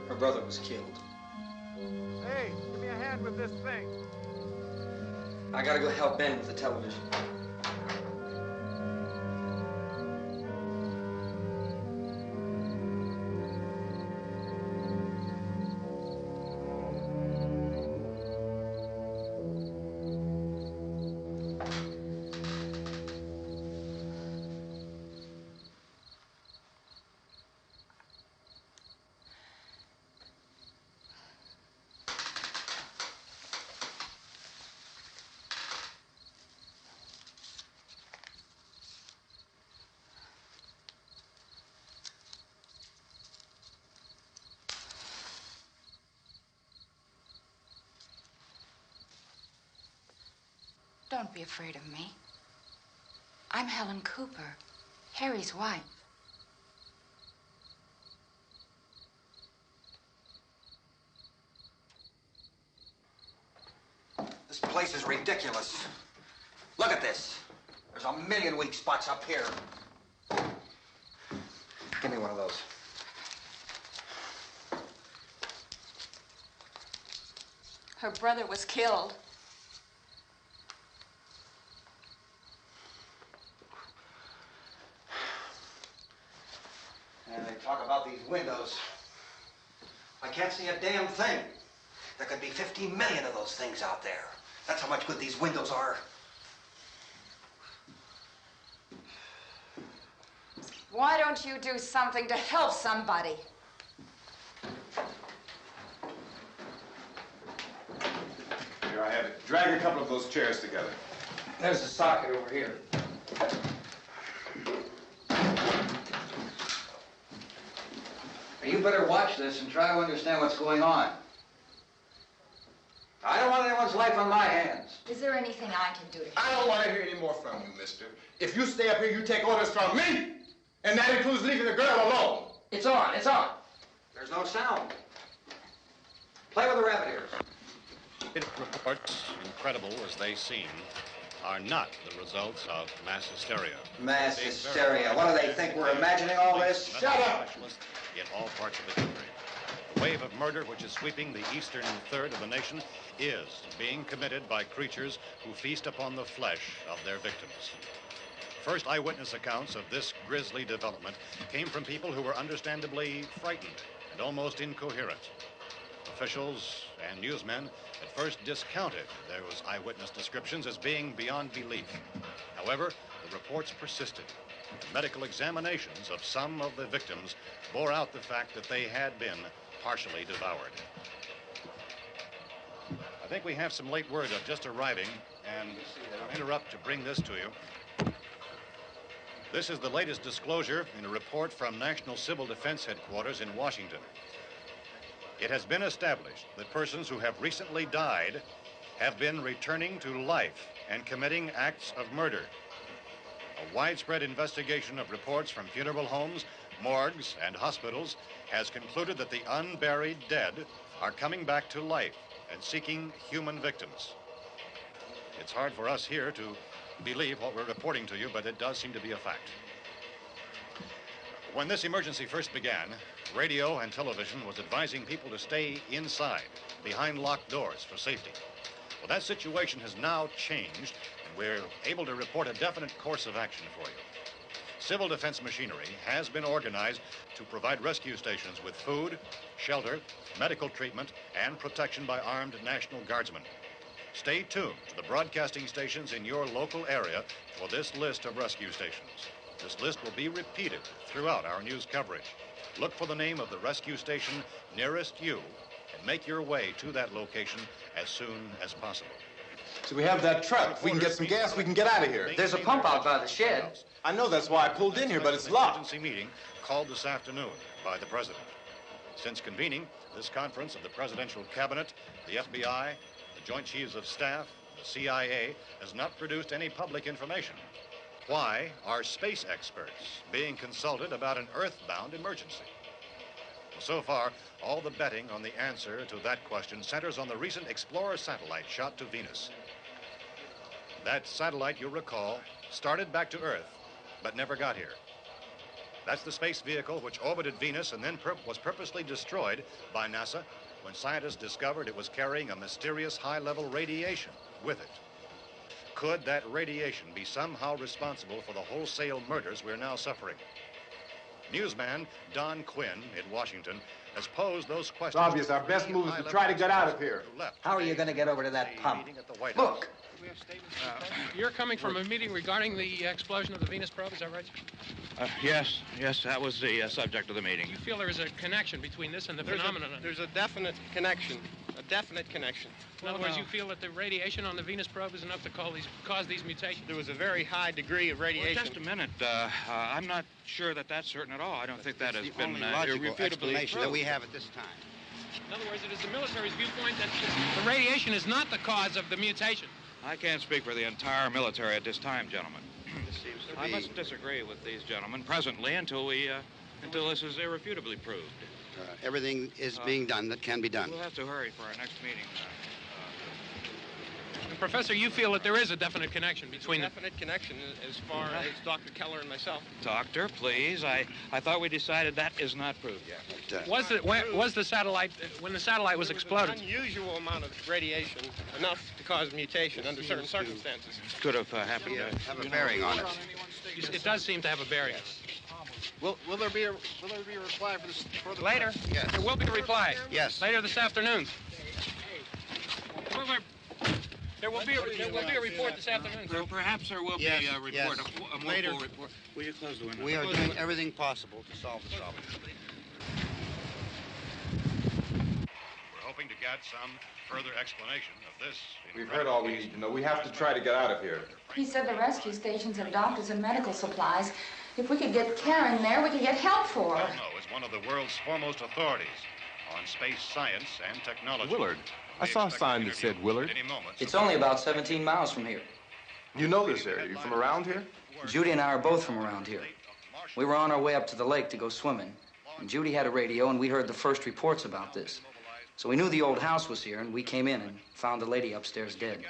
S7: Her brother was killed.
S11: Hey, give me a hand with this thing.
S7: I gotta go help Ben with the television.
S9: Don't be afraid of me. I'm Helen Cooper, Harry's wife.
S7: This place is ridiculous. Look at this. There's a million weak spots up here. Give me one of those.
S9: Her brother was killed.
S7: And they talk about these windows. I can't see a damn thing. There could be 15 million of those things out there. That's how much good these windows are.
S12: Why don't you do something to help somebody?
S8: Here I have it. Drag a couple of those chairs together.
S6: There's the socket over here. You better watch this and try to understand what's going on. I don't want anyone's life on my hands.
S12: Is there anything I can do to help?
S8: I don't want to hear any more from you, mister. If you stay up here, you take orders from me. And that includes leaving the girl alone.
S6: It's on, it's on.
S7: There's no sound. Play with the rabbit ears.
S3: Reports, incredible as they seem, are not the results of mass hysteria.
S7: Mass hysteria. What do they think? We're imagining all this? Shut up!
S3: In all parts of the country. The wave of murder which is sweeping the eastern third of the nation is being committed by creatures who feast upon the flesh of their victims. First eyewitness accounts of this grisly development came from people who were understandably frightened and almost incoherent. Officials and newsmen at first discounted those eyewitness descriptions as being beyond belief. However, the reports persisted. The medical examinations of some of the victims bore out the fact that they had been partially devoured. I think we have some late word of just arriving, and I'll interrupt to bring this to you. This is the latest disclosure in a report from National Civil Defense Headquarters in Washington. It has been established that persons who have recently died have been returning to life and committing acts of murder. A widespread investigation of reports from funeral homes, morgues, and hospitals has concluded that the unburied dead are coming back to life and seeking human victims. It's hard for us here to believe what we're reporting to you, but it does seem to be a fact. When this emergency first began, radio and television was advising people to stay inside, behind locked doors for safety. Well, that situation has now changed, and we're able to report a definite course of action for you. Civil defense machinery has been organized to provide rescue stations with food, shelter, medical treatment, and protection by armed National Guardsmen. Stay tuned to the broadcasting stations in your local area for this list of rescue stations. This list will be repeated throughout our news coverage. Look for the name of the rescue station nearest you and make your way to that location as soon as possible.
S8: So we have that truck. If we can get some gas, we can get out of here.
S6: There's a pump out by the shed.
S8: I know, that's why I pulled in here, but it's locked.
S3: Emergency meeting called this afternoon by the president. Since convening this conference of the presidential cabinet, the FBI, the Joint Chiefs of Staff, the CIA has not produced any public information. Why are space experts being consulted about an earthbound emergency? So far, all the betting on the answer to that question centers on the recent Explorer satellite shot to Venus. That satellite, you'll recall, started back to Earth, but never got here. That's the space vehicle which orbited Venus and then was purposely destroyed by NASA when scientists discovered it was carrying a mysterious high-level radiation with it. Could that radiation be somehow responsible for the wholesale murders we're now suffering? Newsman Don Quinn in Washington has posed those questions.
S8: It's obvious our best move is to try to get out of here.
S7: How are you going to get over to that pump?
S6: Look.
S13: You're coming from a meeting regarding the explosion of the Venus probe, is that right?
S14: Yes, that was the subject of the meeting.
S13: You feel there is a connection between this and the phenomenon?
S2: There's a definite connection.
S13: In other words, you feel that the radiation on the Venus probe is enough to cause these mutations?
S2: There was a very high degree of radiation.
S14: Well, just a minute. I'm not sure that that's certain at all. I don't think that has been
S15: logical explanation
S14: proved.
S15: that we have at this time.
S13: In other words, it is the military's viewpoint that the radiation is not the cause of the mutation.
S14: I can't speak for the entire military at this time, gentlemen.
S15: This seems to
S14: I
S15: be...
S14: must disagree with these gentlemen presently until this is irrefutably proved.
S15: everything is being done that can be done.
S14: We'll have to hurry for our next meeting.
S13: Professor, you feel that there is a definite connection between them?
S2: Definite connection as far as Dr. Keller and myself.
S14: Doctor, please. I thought we decided that is not proved yet.
S13: But, was the satellite, when the satellite was exploded?
S2: An unusual amount of radiation, enough to cause mutation under certain circumstances.
S14: Could have happened.
S15: Have a bearing on it.
S13: It does seem to have a bearing.
S2: Will there be a reply for the
S13: later?
S15: Yes.
S13: There will be a reply.
S15: Yes.
S13: Later this afternoon. There will be a report this afternoon.
S14: Perhaps there will be a report.
S15: Yes.
S14: A more
S15: Later.
S14: full report. Will you close the window?
S15: We are doing everything possible to solve the problem.
S3: We're hoping to get some further explanation of this.
S8: We've heard all we need to know. We have to try to get out of here.
S9: He said the rescue stations have doctors and medical supplies. If we could get care in there, we could get help for her.
S3: Well, no, it's one of the world's foremost authorities on space science and technology.
S4: Willard. I saw a sign that said Willard.
S6: It's only about 17 miles from here.
S8: You know this area. You from around here?
S6: Judy and I are both from around here. We were on our way up to the lake to go swimming, and Judy had a radio, and we heard the first reports about this. So we knew the old house was here, and we came in and found the lady upstairs dead.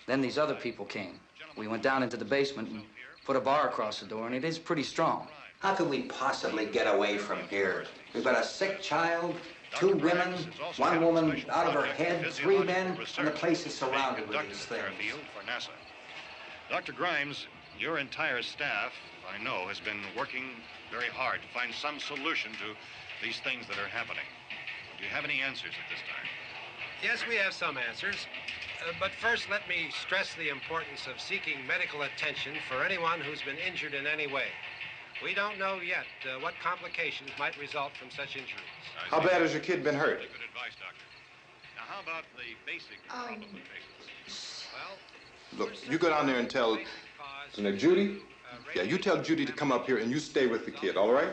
S6: Then these other people came. We went down into the basement and put a bar across the door, and it is pretty strong.
S7: How can we possibly get away from here? We've got a sick child, 2 women, 1 woman out of her head, 3 men, and the place is surrounded with these things.
S3: For NASA. Dr. Grimes, your entire staff, I know, has been working very hard to find some solution to these things that are happening. Do you have any answers at this time?
S2: Yes, we have some answers. But first, let me stress the importance of seeking medical attention for anyone who's been injured in any way. We don't know yet what complications might result from such injuries.
S8: How bad has your kid been hurt?
S3: Good advice, Doctor. Now, how about the basic complications?
S8: Look, you go down there and tell, Judy? Yeah, you tell Judy to come up here and you stay with the kid, all right?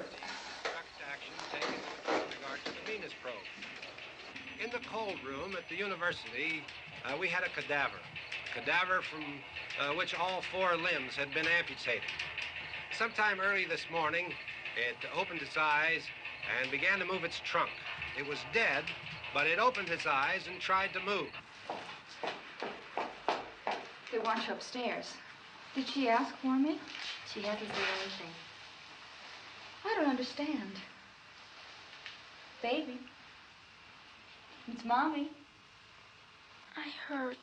S2: In the cold room at the university, we had a cadaver from which all 4 limbs had been amputated. Sometime early this morning, it opened its eyes and began to move its trunk. It was dead, but it opened its eyes and tried to move.
S9: They want you upstairs. Did she ask for me?
S16: She hasn't said anything.
S9: I don't understand. Baby. It's Mommy.
S16: I heard.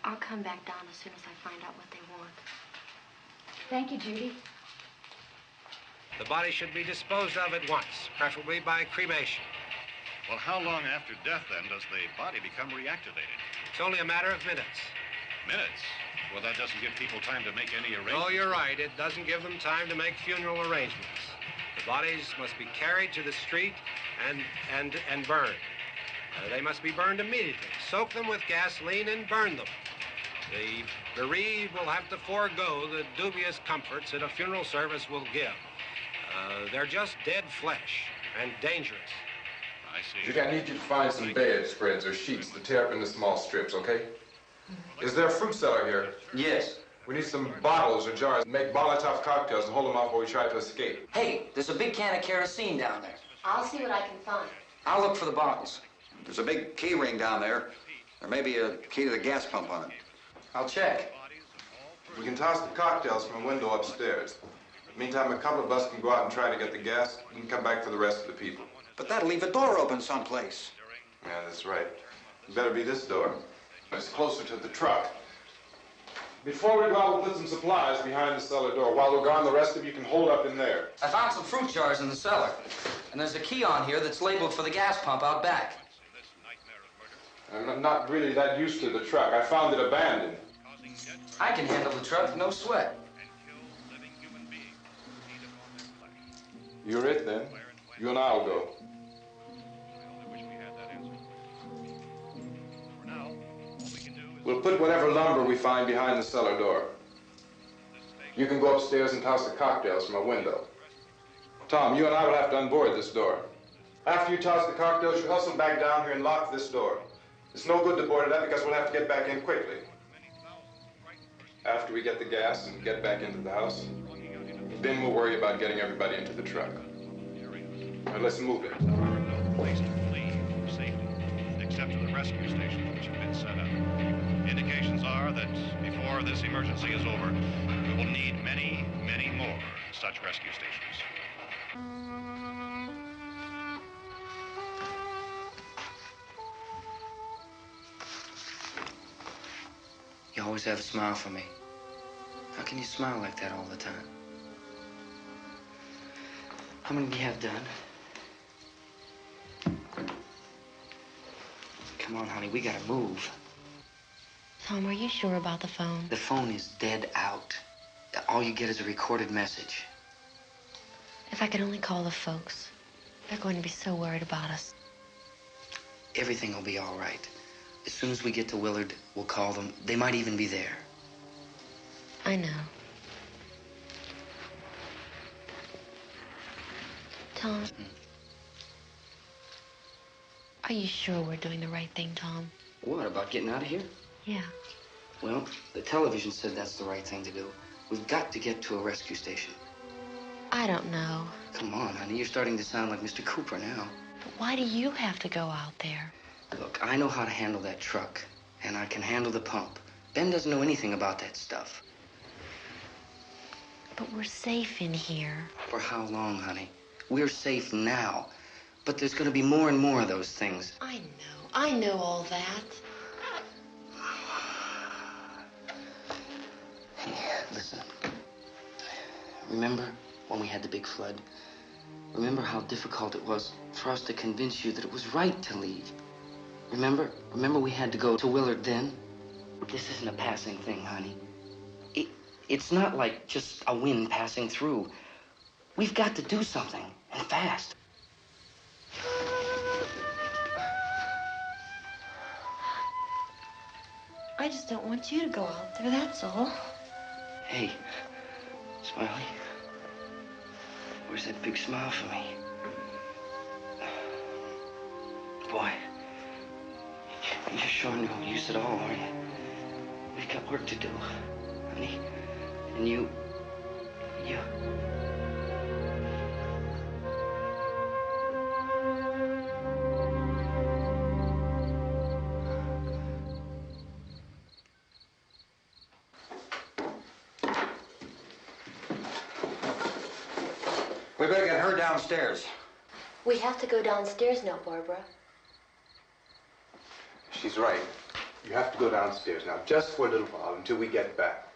S16: I'll come back down as soon as I find out what they want.
S9: Thank you, Judy.
S2: The body should be disposed of at once, preferably by cremation.
S3: Well, how long after death, then, does the body become reactivated?
S2: It's only a matter of minutes.
S3: Minutes? Well, that doesn't give people time to make any arrangements.
S2: Oh, you're right. It doesn't give them time to make funeral arrangements. The bodies must be carried to the street and burned. They must be burned immediately. Soak them with gasoline and burn them. The bereaved will have to forego the dubious comforts that a funeral service will give. They're just dead flesh and dangerous.
S3: I see.
S8: Judy, I need you to find some bedspreads or sheets to tear up into small strips, okay? Is there a fruit cellar here?
S6: Yes.
S8: We need some bottles or jars. Make Molotov cocktails and hold them off while we try to escape.
S6: Hey, there's a big can of kerosene down there.
S16: I'll see what I can find.
S6: I'll look for the bottles.
S7: There's a big key ring down there. There may be a key to the gas pump on it.
S6: I'll check.
S8: We can toss the cocktails from a window upstairs. Meantime, a couple of us can go out and try to get the gas. We can come back for the rest of the people.
S7: But that'll leave a door open someplace.
S8: Yeah, that's right. It better be this door. It's closer to the truck. Before we go out, we'll put some supplies behind the cellar door. While we're gone, the rest of you can hold up in there.
S6: I found some fruit jars in the cellar. And there's a key on here that's labeled for the gas pump out back.
S8: I'm not really that used to the truck. I found it abandoned.
S6: I can handle the truck, no sweat.
S8: You're it, then. You and I'll go. We'll put whatever lumber we find behind the cellar door. You can go upstairs and toss the cocktails from a window. Tom, you and I will have to unboard this door. After you toss the cocktails, you hustle back down here and lock this door. It's no good to board it up because we'll have to get back in quickly. After we get the gas and get back into the house, then we'll worry about getting everybody into the truck. Now let's move it.
S3: There are no place to flee for safety, except to the rescue stations which have been set up. Indications are that before this emergency is over, we will need many, many more such rescue stations.
S6: You always have a smile for me. How can you smile like that all the time? How many do you have done? Come
S10: Come on, honey, we gotta move.
S16: Tom, are you sure about the phone?
S10: The phone is dead out. All you get is a recorded message.
S16: If I could only call the folks. They're going to be so worried about us.
S10: Everything will be all right. As soon as we get to Willard, we'll call them. They might even be there.
S16: I know. Tom, are you sure we're doing the right thing, Tom?
S10: What, about getting out of here?
S16: Yeah.
S10: Well, the television said that's the right thing to do. We've got to get to a rescue station.
S16: I don't know.
S10: Come on, honey, you're starting to sound like Mr. Cooper now.
S16: But why do you have to go out there?
S10: Look, I know how to handle that truck, and I can handle the pump. Ben doesn't know anything about that stuff.
S16: But we're safe in here.
S10: For how long, honey? We're safe now. But there's going to be more and more of those things.
S16: I know all that.
S10: Hey, listen. Remember when we had the big flood? Remember how difficult it was for us to convince you that it was right to leave? Remember we had to go to Willard then? This isn't a passing thing, honey. It's not like just a wind passing through. We've got to do something, and fast.
S16: I just don't want you to go out there, that's all.
S10: Hey, Smiley. Where's that big smile for me? Boy, you're showing no use at all, aren't you? We've got work to do, honey. And you...
S7: We better get her downstairs.
S16: We have to go downstairs now, Barbara.
S4: She's right. You have to go downstairs now, just for a little while, until we get back.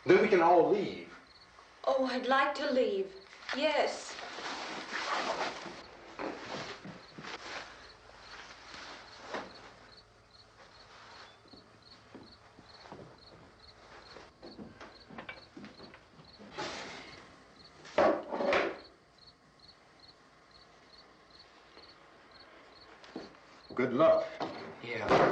S4: Then we can all leave.
S5: Oh, I'd like to leave. Yes.
S8: Good luck.
S10: Yeah.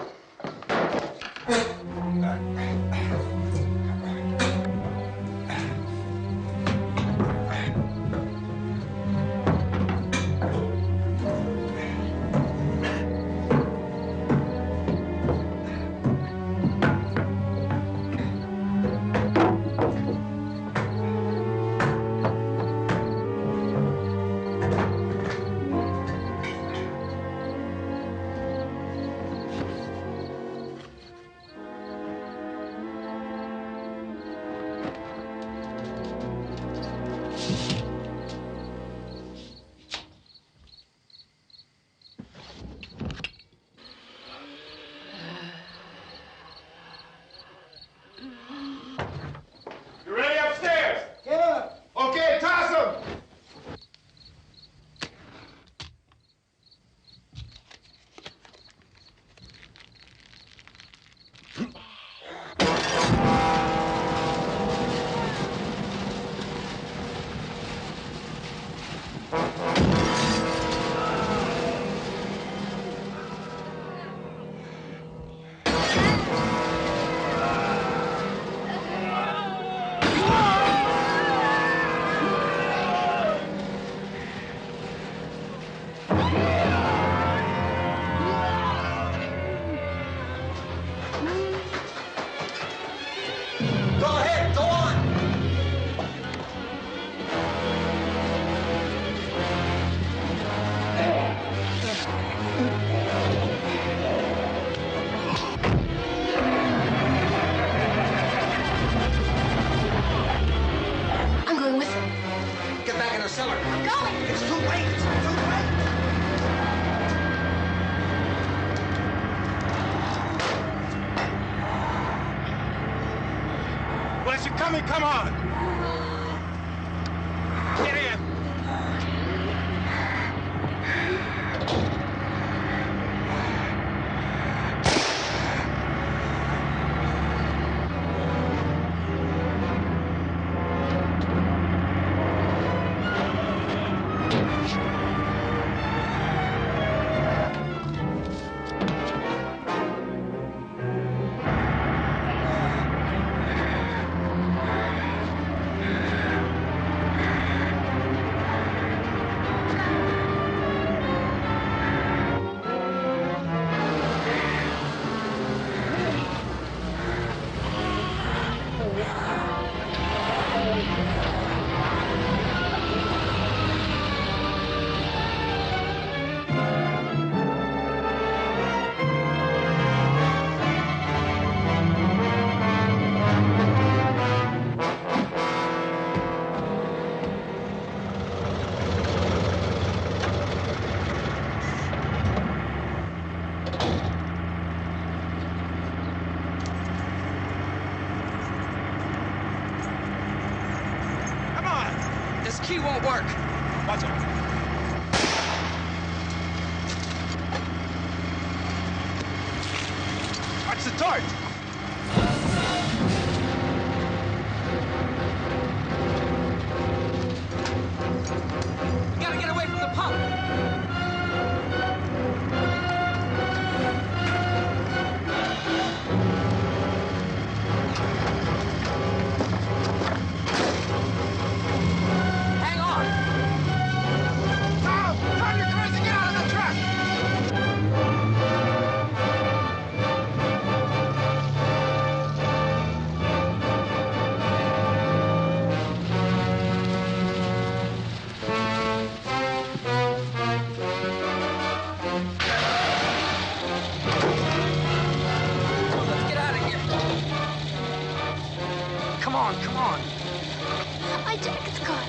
S11: You ready upstairs? Yeah. Okay, toss 'em.
S7: Go ahead, go on.
S16: I'm going with them.
S7: Get back in the cellar.
S16: I'm going.
S7: It's too late. It's too late.
S11: Unless you're coming, come on. Get in.
S6: key won't work.
S11: Watch out. Watch the torch.
S6: We gotta get away from the pump. Hang on.
S11: Tom, you're crazy. Get out of the truck.
S6: Let's get out of here. Come on, come on.
S16: My jacket's caught.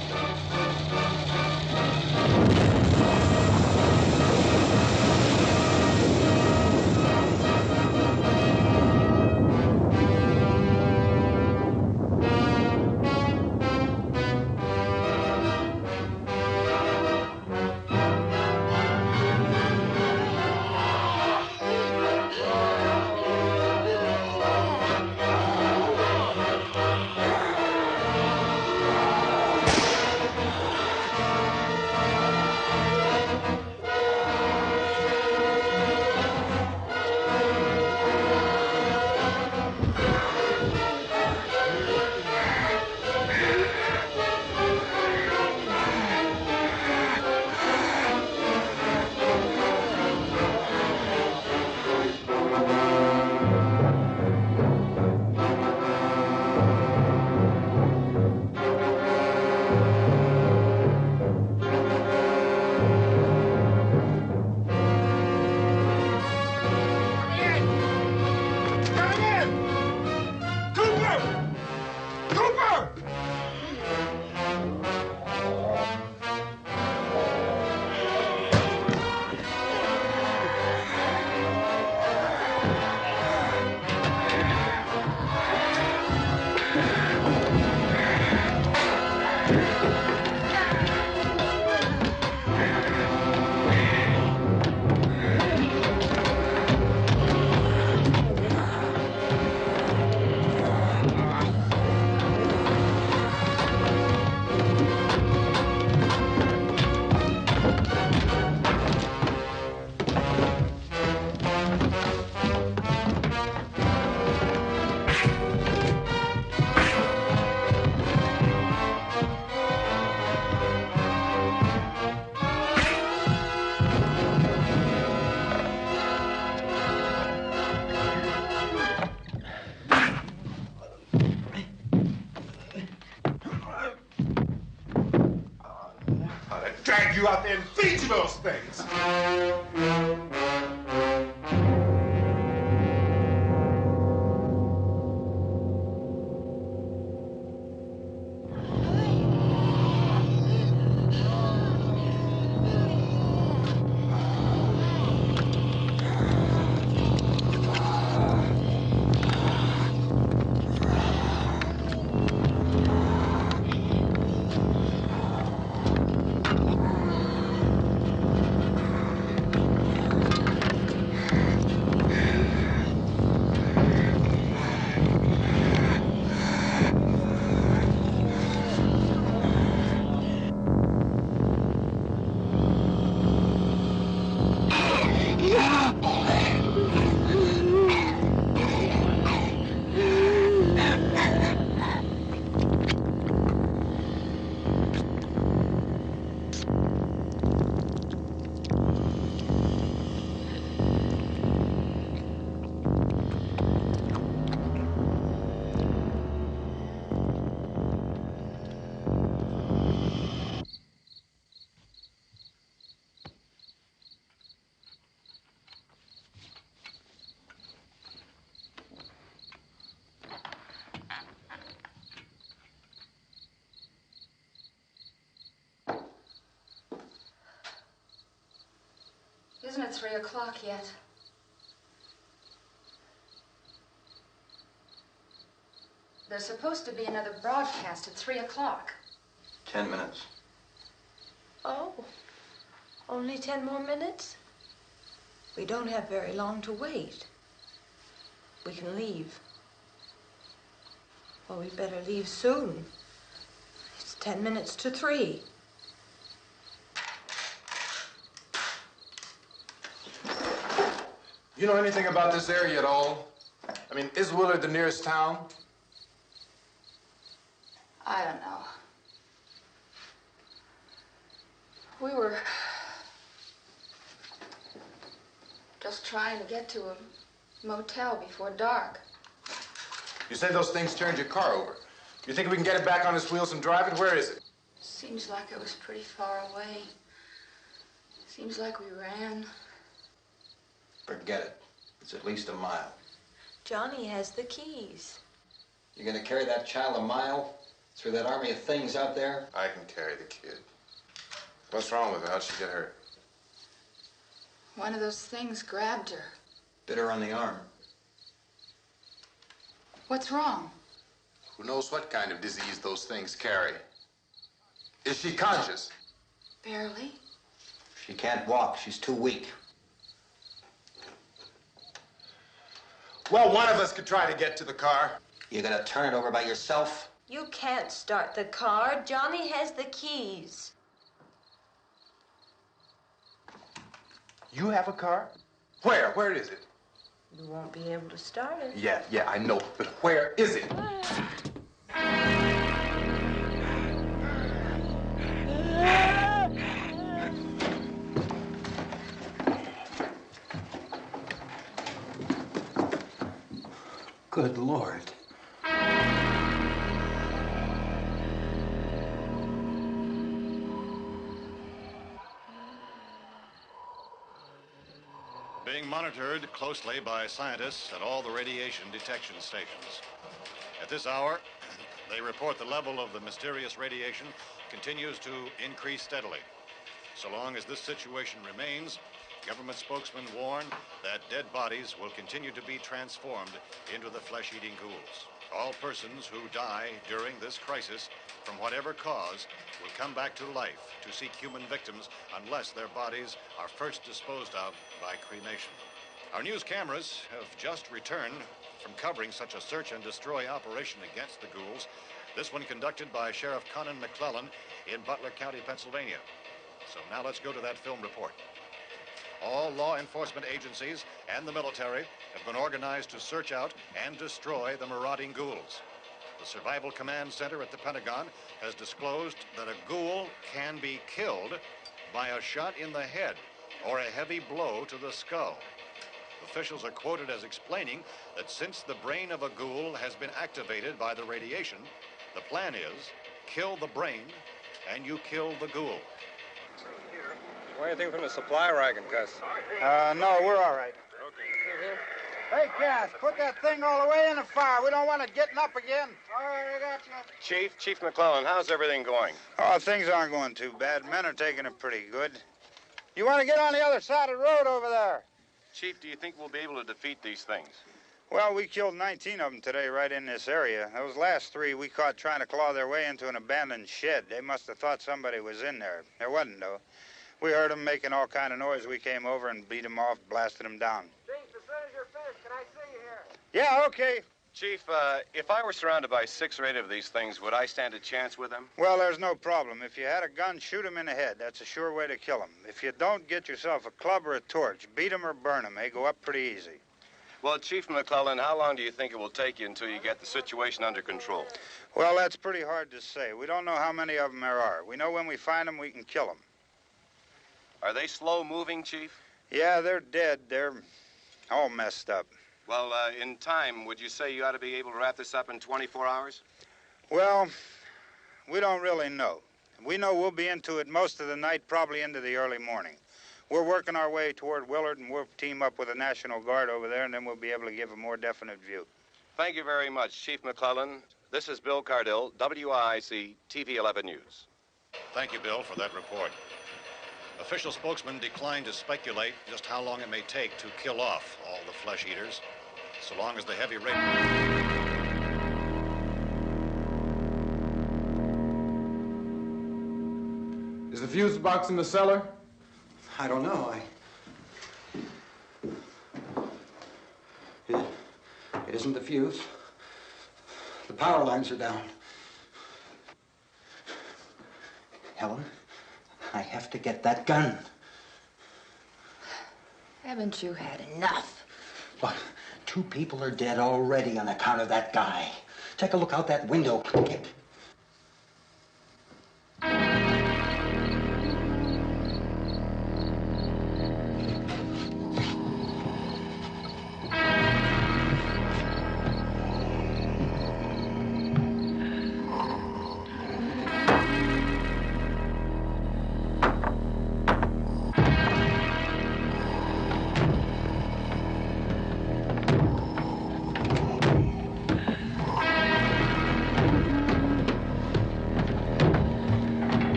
S11: Drag you out there and feed you those things.
S9: Isn't it 3 o'clock yet? There's supposed to be another broadcast at 3 o'clock.
S17: 10 minutes.
S5: Oh, only 10 more minutes? We don't have very long to wait. We can leave. Well, we better leave soon. It's 10 minutes to 3.
S8: You know anything about this area at all? I mean, is Willard the nearest town?
S9: I don't know. We were just trying to get to a motel before dark.
S8: You say those things turned your car over. You think we can get it back on its wheels and drive it? Where is it?
S9: Seems like it was pretty far away. Seems like we ran.
S7: Forget it. It's at least a mile.
S5: Johnny has the keys.
S7: You're gonna carry that child a mile through that army of things out there?
S8: I can carry the kid. What's wrong with her? How'd she get hurt?
S9: One of those things grabbed her.
S7: Bit her on the arm.
S9: What's wrong?
S8: Who knows what kind of disease those things carry? Is she conscious?
S9: Barely.
S7: She can't walk. She's too weak.
S8: Well, one of us could try to get to the car.
S7: You gonna turn it over by yourself?
S5: You can't start the car. Johnny has the keys.
S8: You have a car? Where? Where is it?
S5: You won't be able to start it.
S8: Yeah, I know. But where is it?
S7: Good Lord.
S3: Being monitored closely by scientists at all the radiation detection stations. At this hour, they report the level of the mysterious radiation continues to increase steadily. So long as this situation remains, government spokesmen warn that dead bodies will continue to be transformed into the flesh-eating ghouls. All persons who die during this crisis, from whatever cause, will come back to life to seek human victims unless their bodies are first disposed of by cremation. Our news cameras have just returned from covering such a search and destroy operation against the ghouls, this one conducted by Sheriff Conan McClellan in Butler County, Pennsylvania. So now let's go to that film report. All law enforcement agencies and the military have been organized to search out and destroy the marauding ghouls. The Survival Command Center at the Pentagon has disclosed that a ghoul can be killed by a shot in the head or a heavy blow to the skull. Officials are quoted as explaining that since the brain of a ghoul has been activated by the radiation, the plan is kill the brain and you kill the ghoul.
S11: Want anything from the supply wagon, Gus?
S15: No, we're all right. Hey, Cass, put that thing all the way in the fire. We don't want it getting up again. All right, I got you.
S11: Chief McClellan, how's everything going?
S15: Oh, things aren't going too bad. Men are taking it pretty good. You want to get on the other side of the road over there?
S11: Chief, do you think we'll be able to defeat these things?
S15: Well, we killed 19 of them today right in this area. Those last 3 we caught trying to claw their way into an abandoned shed. They must have thought somebody was in there. There wasn't, though. We heard them making all kind of noise. We came over and beat them off, blasted them down.
S11: Chief, as soon as you're finished, can I see you here?
S15: Yeah, okay.
S11: Chief, if I were surrounded by 6 or 8 of these things, would I stand a chance with them?
S15: Well, there's no problem. If you had a gun, shoot them in the head. That's a sure way to kill them. If you don't, get yourself a club or a torch. Beat them or burn them. They go up pretty easy.
S11: Well, Chief McClellan, how long do you think it will take you until you get the situation under control?
S15: Well, that's pretty hard to say. We don't know how many of them there are. We know when we find them, we can kill them.
S11: Are they slow-moving, Chief?
S15: Yeah, they're dead. They're all messed up.
S11: Well, in time, would you say you ought to be able to wrap this up in 24 hours?
S15: Well, we don't really know. We know we'll be into it most of the night, probably into the early morning. We're working our way toward Willard, and we'll team up with the National Guard over there, and then we'll be able to give a more definite view.
S11: Thank you very much, Chief McClellan. This is Bill Cardill, WIC TV 11 News.
S3: Thank you, Bill, for that report. Official spokesman declined to speculate just how long it may take to kill off all the flesh eaters, so long as the heavy rain...
S8: Is the fuse box in the cellar?
S7: I don't know. It isn't the fuse. The power lines are down. Helen, I have to get that gun.
S12: Haven't you had enough?
S7: Look, 2 people are dead already on account of that guy. Take a look out that window. Get...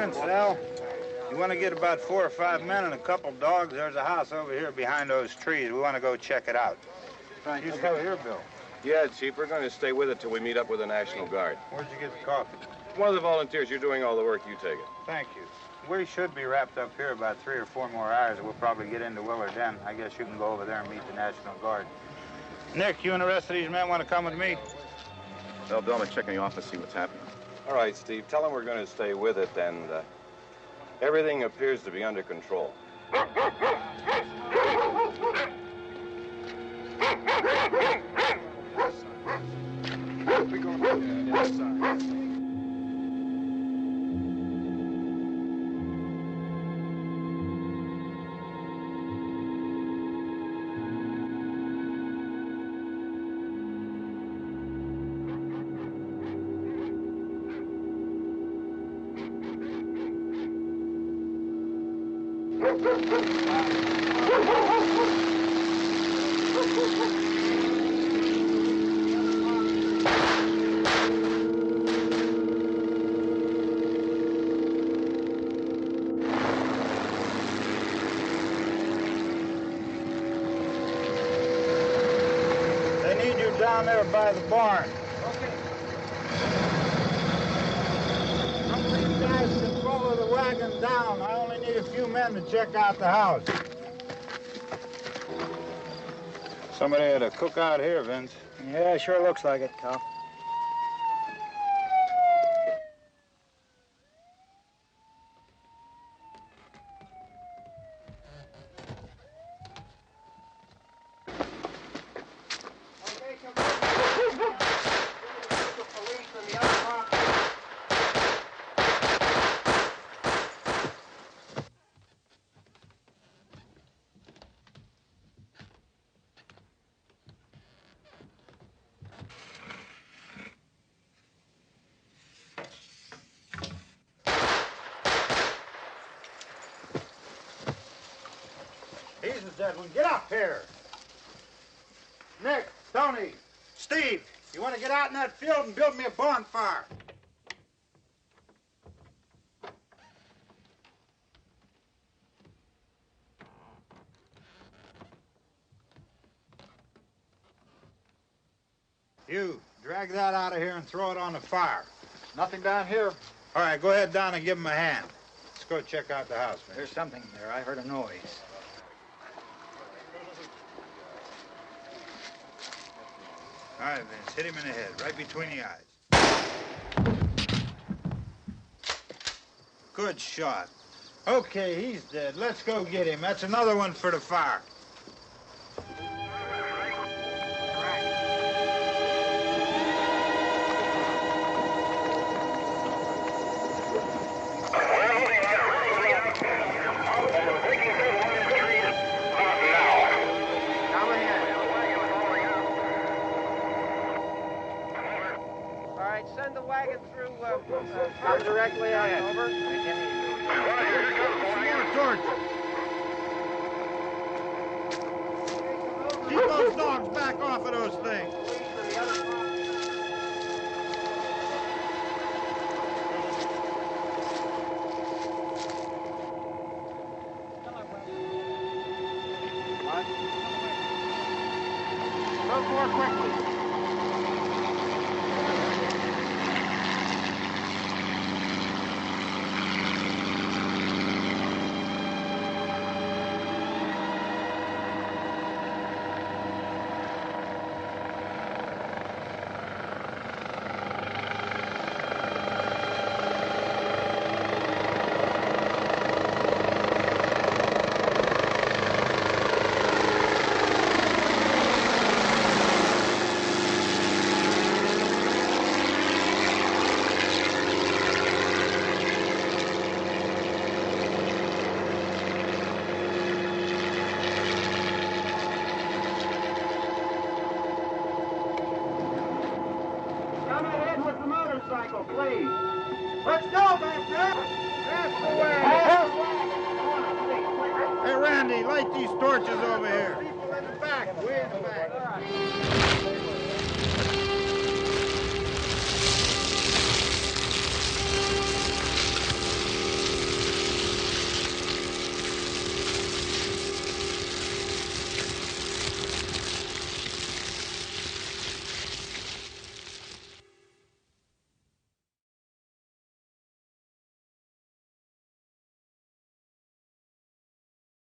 S15: Vince, Al. You want to get about 4 or 5 men and a couple dogs? There's a house over here behind those trees. We want to go check it out. You stay here, Bill.
S11: Yeah, Chief, we're going to stay with it till we meet up with the National Guard.
S15: Where'd you get the coffee?
S11: One of the volunteers. You're doing all the work. You take it.
S15: Thank you. We should be wrapped up here about 3 or 4 more hours. We'll probably get into Willard then. I guess you can go over there and meet the National Guard. Nick, you and the rest of these men want to come with me?
S11: Well, Bill, I'm going to check in the office, see what's happening. All right, Steve. Tell them we're going to stay with it, and everything appears to be under control.
S17: We're going to the outside.
S15: Down there by the barn. Okay. Some of these guys can follow the wagon down. I only need a few men to check out the house. Somebody had a cookout here, Vince.
S18: Yeah, sure looks like it, Cal.
S15: Get up here. Nick, Tony, Steve, you want to get out in that field and build me a bonfire? You, drag that out of here and throw it on the fire.
S18: Nothing down here.
S15: All right, go ahead down and give him a hand. Let's go check out the house, man.
S18: There's something there. I heard a noise.
S15: All right, Vince, hit him in the head, right between the eyes. Good shot. Okay, he's dead. Let's go get him. That's another one for the fire.
S2: Send the wagon through directly out. Over.
S15: More torches. Keep those dogs back off of those things.
S2: Move more quickly.
S17: Please. Let's go back there. That's the way.
S15: Hey, Randy, light these torches over here.
S17: People in the back. Way in the back.